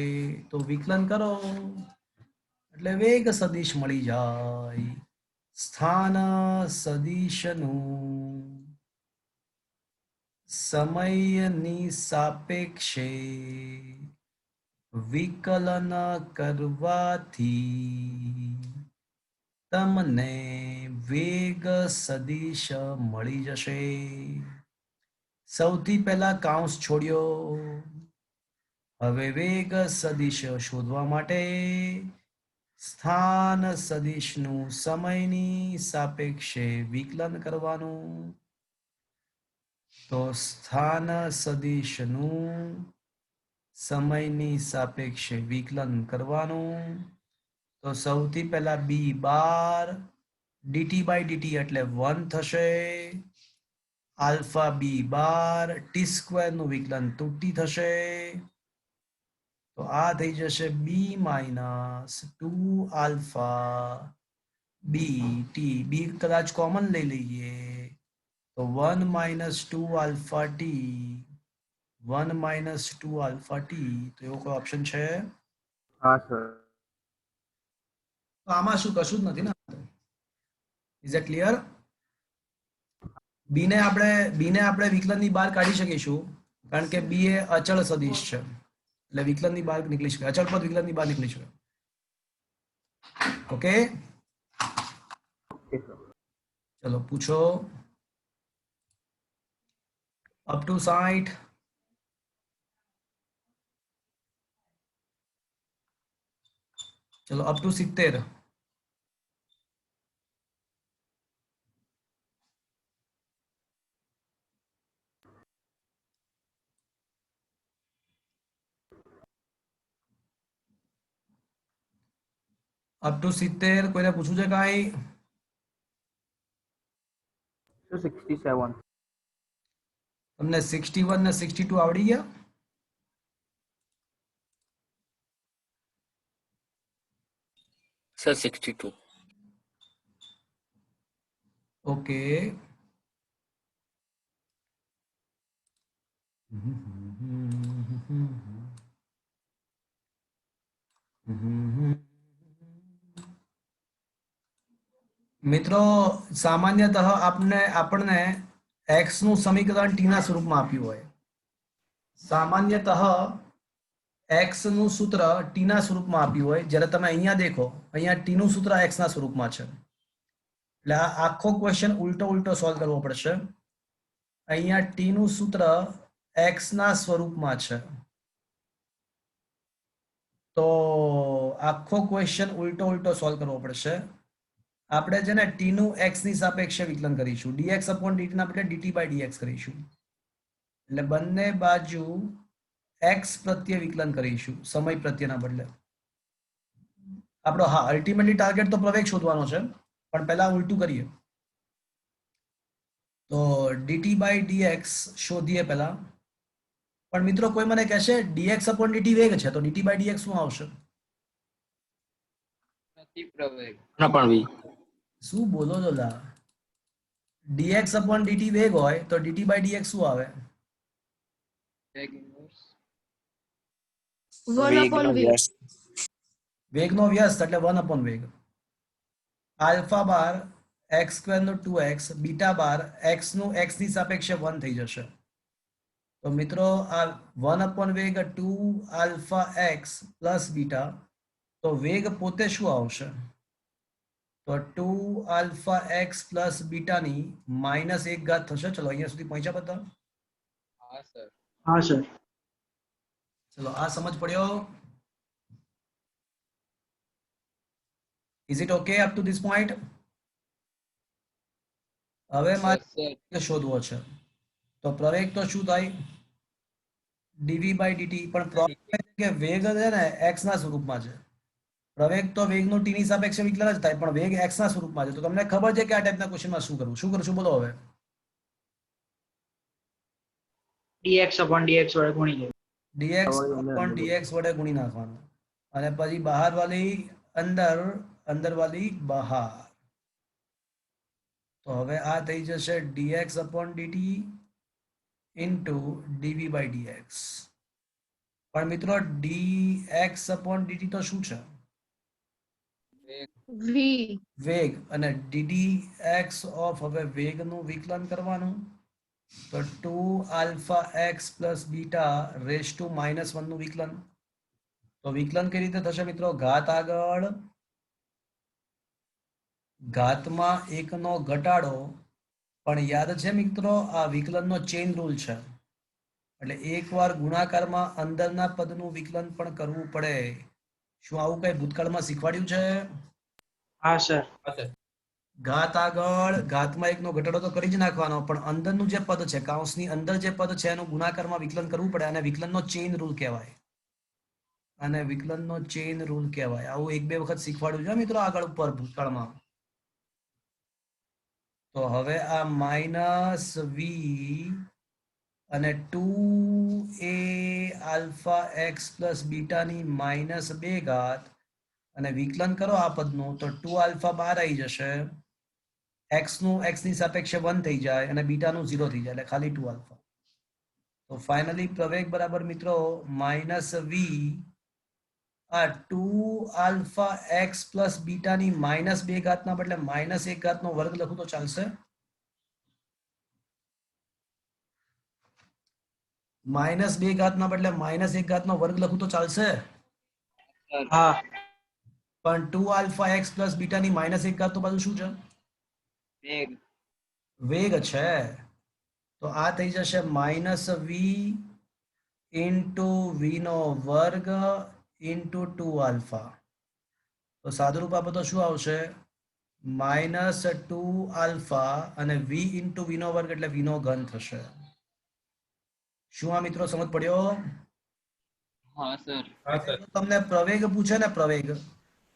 તો વિકલન કરો એટલે વેગ સદિશ મળી જાય સ્થાન સદિશનું સમયની સાપેક્ષે વિકલન કરવાથી તમને વેગ સદિશ મળી જશે સૌથી પહેલા કાઉન્સ છોડ્યો હવે વેગ સદિશ શોધવા માટે સ્થાન સદિશનું સમયની સાપેક્ષે વિકલન કરવાનું તો સ્થાન સદિશનું સમયની સાપેક્ષે વિકલન કરવાનું તો સૌથી પહેલા B bar DT by DT એટલે 1 થશે alpha B bar T square નું વિકલન 2t થશે તો આ થઈ જશે B minus 2 alpha B T B કદાચ કોમન લઈ લઈએ તો 1 minus 2 alpha T 1 minus 2 alpha T તો એવો કોઈ ઓપ્શન છે हाँ सर. તો આમાં શું કશું જ નથી ને ઇઝ ઇટ ક્લિયર બી ને આપણે વિકલનની બહાર કાઢી શકીશું કારણ કે બી એ અચળ સદિશ છે એટલે વિકલનની બહાર નીકળી શકે અચળ પદ વિકલનની બહાર નીકળી શકે ઓકે ओके सर. ચલો પૂછો અપ ટુ 60 ચલો અપ ટુ 70 અપ ટુ 70 કોઈને પૂછવું છે કાંઈ તો 67. તમને 61 ને 62 આવડી ગયા? સર 62. ઓકે. મિત્રો સામાન્યતઃ આપણને x નું સમીકરણ t ના સ્વરૂપમાં આપ્યું હોય. સામાન્યતઃ x નું સૂત્ર t ના સ્વરૂપમાં આપ્યું હોય. જ્યારે તમે અહીંયા દેખો, અહીંયા t નું સૂત્ર x ના સ્વરૂપમાં છે. એટલે આ આખો ક્વેશ્ચન ઉલટો સોલ્વ કરવો પડશે. અહીંયા t નું સૂત્ર x ના સ્વરૂપમાં છે, તો આખો ક્વેશ્ચન ઉલટો સોલ્વ કરવો પડશે. આપણે છે ને t નું x ની સાપેક્ષે વિકલન કરીશું, dx upon dt ના બદલે dt by dx કરીશું. એટલે બંને બાજુ x પ્રત્યે વિકલન કરીશું, સમય પ્રત્યેના બદલે. આપણો અલ્ટિમેટલી ટાર્ગેટ તો પ્રવેગ શોધવાનો છે, પણ પહેલા ઉલટું કરીએ. તો dt by dx શોધીએ પહેલા. પણ મિત્રો કોઈ મને કહેશે dx upon dt વેગ છે, તો dt by dx શું આવશે? શું બોલો છો લા? dx upon dt વેગ હોય તો dt by dx શું આવે? 1 upon v. વેગનો વ્યસ્ત એટલે 1 upon વેગ. આલ્ફા બાર x સ્ક્વેર નો 2x, બીટા બાર x નું x ની સાપેક્ષે 1 થઈ જશે. તો મિત્રો આ 1 upon વેગ 2 આલ્ફા x પ્લસ બીટા, તો વેગ પોતે શું આવશે? તો 2 આલ્ફા x પ્લસ બીટાની -1 ઘાત થશે. ચલો અહીંયા સુધી પહોંચ્યા બધા? હા સર. ચલો આ સમજ પડ્યો? Is it okay up to this point? હવે મારે શોધવો છે, તો પ્રવેગ તો શું થાય? dv by dt. પણ પ્રોબ્લેમ એ છે કે વેગ છે ને x ના સ્વરૂપમાં છે. પ્રવેગ તો વેગનું t ની સાપેક્ષે વિકલન જ થાય, પણ વેગ x ના સ્વરૂપમાં છે. તો તમને ખબર છે કે આ ટાઈપના ક્વેશ્ચનમાં શું કરશું બોલો હવે? dx upon dx વડે ગુણી લે. dx upon dx વડે ગુણી નાખવાનું, અને પછી બહાર વાળી અંદર વાળી બહાર. તો હવે આ થઈ જશે dx upon dt into dv by dx. પણ મિત્રો dx upon dt તો શું છે? v. વેગ. અને ddx of હવે વેગનું વિકલન કરવાનું, તો 2 alpha x plus beta raise to -1 નું વિકલન. તો વિકલન કઈ રીતે થશે મિત્રો? ઘાત આગળ, ઘાતમાં 1 નો ઘટાડો. પણ યાદ છે મિત્રો આ વિકલનનો ચેઇન રૂલ છે, એટલે એકવાર ગુણાકારમાં અંદરના પદનું વિકલન પણ કરવું પડે. શું આવું કઈ ભૂતકાળમાં શીખવાડ્યું છે? હા સર. ઘાત આગળ ઘાતમાં 1 નો ઘટાડો તો કરી જ નાખવાનો, પણ અંદરનું જે પદ છે, કૌંસની અંદર જે પદ છે એનું ગુણાકારમાં વિકલન કરવું પડે, અને વિકલનનો ચેઇન રૂલ કહેવાય. આવું 1-2 વખત શીખવાડ્યું છે મિત્રો આગળ ઉપર ભૂતકાળમાં. તો હવે આ -v અને 2a આલ્ફા x પ્લસ બીટાની -2 ઘાત, અને વિકલન કરો આ પદનું, તો 2 આલ્ફા બહાર આવી જશે. x નું x ની સાપેક્ષે 1 થઈ જાય, અને બીટાનું 0 થઈ જાય, એટલે ખાલી 2 આલ્ફા. તો ફાઇનલી પ્રવેગ બરાબર મિત્રો -v આ 2 આલ્ફા x પ્લસ બીટાની -2 ઘાતના બદલે -1 ઘાતનો વર્ગ લખું તો ચાલશે? -2 ઘાતના બદલે -1 ઘાતનો વર્ગ લખું તો ચાલશે? હા. પણ 2 આલ્ફા x પ્લસ બીટાની -1 ઘાત તો બાજુ શું છે? વેગ છે. તો આ થઈ જશે -v ઇન્ટુ v નો વર્ગ ઇન્ટુ 2 આલ્ફા. તો સાદુરૂપ આપો તો શું આવશે? -2 આલ્ફા અને v ઇન્ટુ v નો વર્ગ એટલે v નો ઘન થશે. શું આ મિત્રો સમજ પડ્યો? તમને પ્રવેગ પૂછે ને, પ્રવેગ,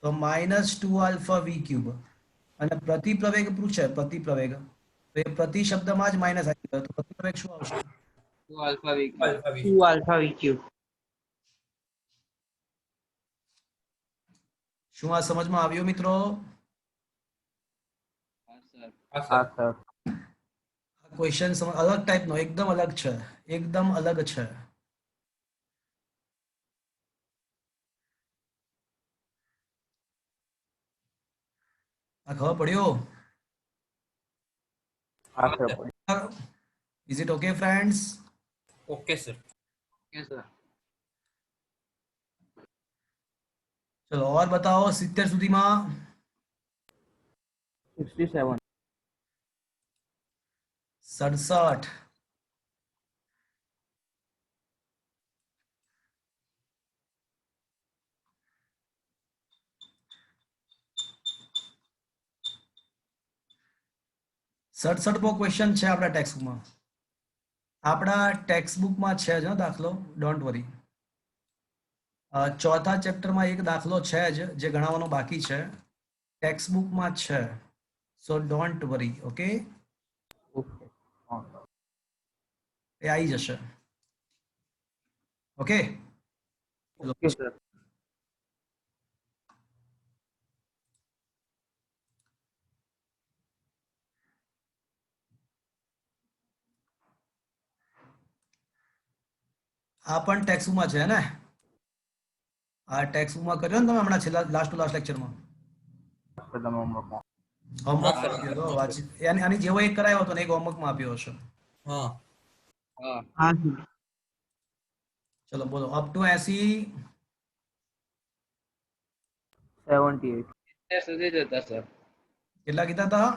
તો -2 આલ્ફા v ક્યુબ, અને પ્રતિપ્રવેગ પૂછે, પ્રતિપ્રવેગ, તો એ પ્રતિ શબ્દમાં જ માઇનસ આવી ગયો તો પ્રતિ પ્રવેગ શું આવશે? આલ્ફા વી 2 alpha v cube. શું આ સમજમાં આવ્યું મિત્રો? હા સર. ક્વેશ્ચન અલગ ટાઈપનો, એકદમ અલગ છે, એકદમ અલગ છે. આ ખબર પડ્યો? હા sir. Is it okay friends? Okay sir. चलो और बताओ 70 સુધીમાં 67. 67 67મો ક્વેશ્ચન છે આપણા ટેક્સ્ટબુકમાં. આપણા ટેક્સ્ટબુકમાં છે જ દાખલો, ડોન્ટ વરી. ચોથા ચેપ્ટરમાં એક દાખલો છે જ જે ગણાવવાનો બાકી છે, ટેક્સ્ટબુકમાં છે, so don't worry. Okay, okay. એ આવી જશે. Okay, okay sir. આ પણ ટેક્સ્ટબુકમાં છે ને? આ ટેક્સ્ટબુકમાં કર્યો ને તમે હમણાં છેલ્લા લાસ્ટ લેક્ચરમાં? હોમવર્ક આની જેવો એક કરાયો હતો ને એક હોમવર્કમાં આપ્યો હશે. હા. હા સર. ચલો બોલો, અપ ટુ 80 78. સુધી જતા સર. કેટલા કીધા હતા?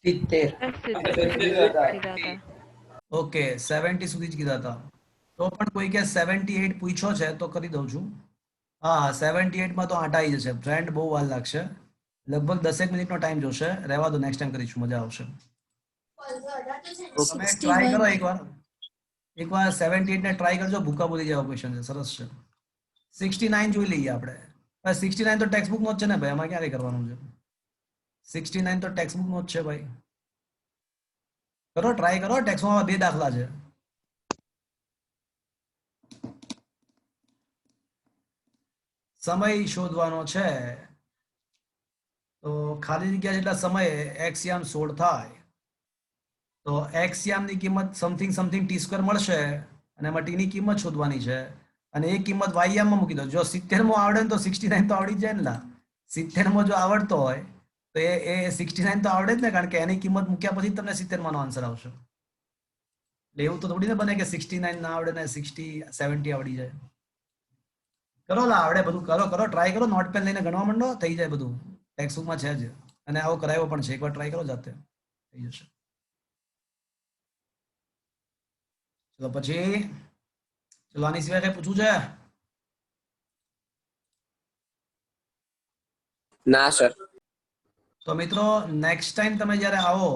70 કીધા હતા. ઓકે, 70 સુધી જ કીધા હતા. તો પણ કોઈ કે 78 પૂછ્યો છે તો કરી દઉં છું. હા, 78 માં તો આટા આવી જશે ફ્રેન્ડ, બહુ વાર લાગશે, લગભગ 10 મિનિટનો ટાઈમ જોશે. રહેવા દો, નેક્સ્ટ ટાઈમ કરીશું, મજા આવશે. તમે ટ્રાય કરો એકવાર 78 ને ટ્રાય કરજો, ભૂકા બોલી જેવા ક્વેશ્ચન છે, સરસ છે. 69 જોઈ લઈએ આપણે. 69 તો ટેક્સ્ટ બુકનો જ છે ને ભાઈ, આમાં ક્યારે કરવાનું છે? 69 તો ટેક્સ્ટ બુકનો જ છે ભાઈ. કરો, ટ્રાય કરો. ટેક્સ્ટમાં 2 દાખલા છે. સમય શોધવાનો છે તો ખાલી જગ્યા જેટલા સમયે x યામ 16 થાય તો x યામની કિંમત સમથિંગ ટી સ્ક્વેર મળશે અને એમાં t ની કિંમત શોધવાની છે અને એ કિંમત y યામમાં મૂકી દો. જો 70 માં આવડે ને તો 69 તો આવડી જાય ને લા. 70 માં જો આવડતો હોય તો એ 69 તો આવડે જ ને, કારણ કે એની કિંમત મૂક્યા પછી તમને 70 માંનો આન્સર આવશે. એટલે એવું તો થોડી ને બને કે 69 ના આવડે ને 70 આવડી જાય. કરો લા, આવડે બધું. કરો, ટ્રાય કરો, નોટ પેન લઈને ગણવા માંડો, થઈ જાય બધું. ટેક્સ્ટબુકમાં છે જ અને આવો કરાયો પણ છે, એકવાર ટ્રાય કરો, જાતે થઈ જશે. ચલો પછી, ચલો આની સિવાય કઈ પૂછવું છે? ના સર. તો મિત્રો નેક્સ્ટ ટાઈમ તમે જ્યારે આવો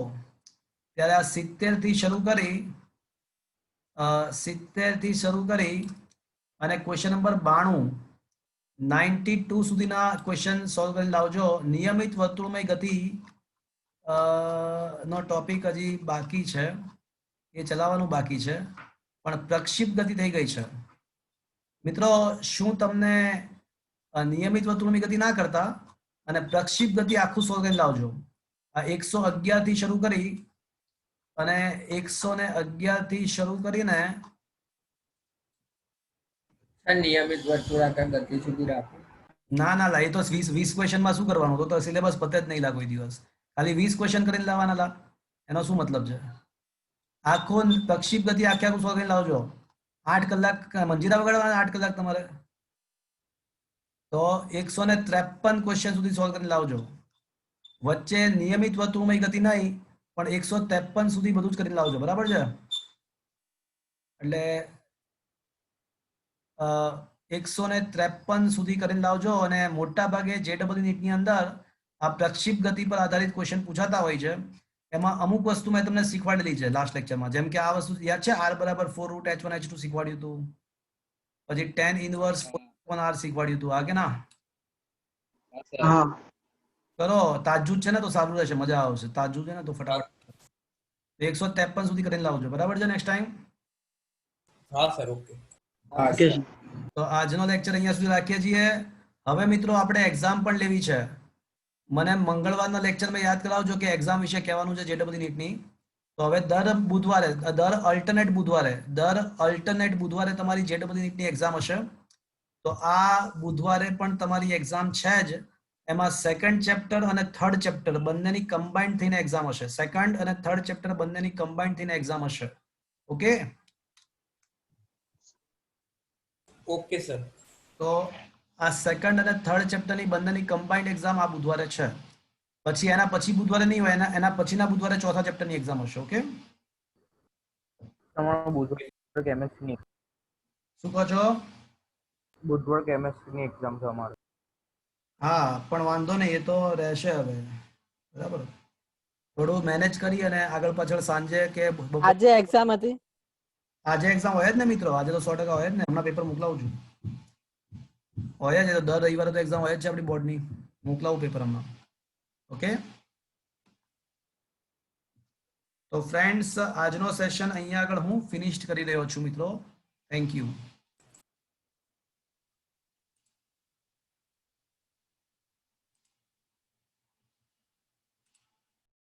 ત્યારે આ 70 થી શરૂ કરી અને ક્વેશ્ચન નંબર 92 92 સુધીના ક્વેશ્ચન સોલ્વ કરી લાવજો. નિયમિત વર્તુળમય ગતિ નો ટોપિક હજી બાકી છે, એ ચલાવવાનું બાકી છે, પણ પ્રક્ષિપ્ત ગતિ થઈ ગઈ છે. મિત્રો શું તમને નિયમિત વર્તુળની ગતિ ના કરતા અને પ્રક્ષિપ્ત ગતિ આખું સોલ્વ કરી લાવજો. આ 111 થી શરૂ કરી અને 111 થી શરૂ કરીને નિયમિત વર્તુળાકાર ગતિ સુધી રાખો. ના લા, એ તો 20 ક્વેશ્ચનમાં શું કરવાનું? તો સિલેબસ પતે જ નહીં લા કોઈ દિવસ. ખાલી 20 ક્વેશ્ચન કરીને લાવવાના લા, એનો શું મતલબ છે? આખો પ્રક્ષિપ્ત ગતિ આખું સોલ્વ કરીને લાવજો. 8 કલાક મંજીરા વગાડવાના, 8 કલાક તમારે. તો 153 ક્વેશ્ચન સુધી સોલ્વ કરીને લાવજો. વચ્ચે નિયમિત વર્તુળમય ગતિ નહીં, પણ 153 સુધી બધું જ કરીને લાવજો, બરાબર છે? એટલે 153 સુધી કરીને લાવજો. અને મોટા ભાગે JEE નીટની અંદર આ પ્રક્ષિપ્ત ગતિ પર આધારિત ક્વેશ્ચન પૂછાતા હોય છે. એમાં અમુક વસ્તુ મેં તમને શીખવાડેલી છે લાસ્ટ લેક્ચરમાં, જેમ કે આ વસ્તુ યાદ છે, r = 4 √ h1 h2 શીખવાડ્યું હતું. પછી tan ઇનવર્સ 4 શીખવાડ્યું હતું, આ કે ના? હા. કરો, તાજુદ છે ને તો સારું રહેશે, મજા આવશે. તાજુદ છે ને તો ફટાફટ તો 153 સુધી કરીને લાવજો, બરાબર છે નેક્સ્ટ ટાઈમ? હા સર, ઓકે. Okay sir. તો આજનો લેક્ચર અહીંયા સુધી રાખીએ છીએ. હવે મિત્રો આપણે એક્ઝામ પણ લેવી છે. મને મંગળવારના લેક્ચરમાં યાદ કરાવજો કે એક્ઝામ વિશે કહેવાનું છે JEE નીટની. તો હવે દર અલ્ટરનેટ બુધવારે તમારી JEE નીટની એક્ઝામ હશે. તો આ બુધવારે પણ તમારી એક્ઝામ છે જ. એમાં સેકન્ડ ચેપ્ટર અને થર્ડ ચેપ્ટર બંનેની કમ્બાઇન્ડ થઈને એક્ઝામ હશે. સેકન્ડ અને થર્ડ ચેપ્ટર બંનેની કમ્બાઇન્ડ થઈને એક્ઝામ હશે. Okay, okay sir. તો આ સેકન્ડ અને થર્ડ ચેપ્ટરની બંનેની કમ્બાઇન્ડ એક્ઝામ આ બુધવારે છે. પછી એના પછી બુધવારે નહીં હોય, એના પછીના બુધવારે ચોથા ચેપ્ટરની એક્ઝામ હશે. ઓકે, તમારો બુધવાર કેમેસ્ટ્રી ની શું કહો છો? બુધવાર કેમેસ્ટ્રી ની એક્ઝામ છે અમારે. હા, પણ વાંધો નહીં, એ તો રહેશે હવે, બરાબર. થોડું મેનેજ કરી અને આગળ પાછળ સાંજે કે આજે એક્ઝામ હતી. આજે એક્ઝામ હોય જ ને મિત્રો, આજે તો 100% હોય જ ને. હમણાં પેપર મોકલાવું છું, હોય જ. તો દર રવિવારે તો એક્ઝામ હોય જ છે આપણી બોર્ડની. મોકલાવું પેપર હમણાં. ઓકે, તો ફ્રેન્ડ્સ આજનો સેશન અહીંયા આગળ હું ફિનિશ્ડ કરી રહ્યો છું મિત્રો. Thank you.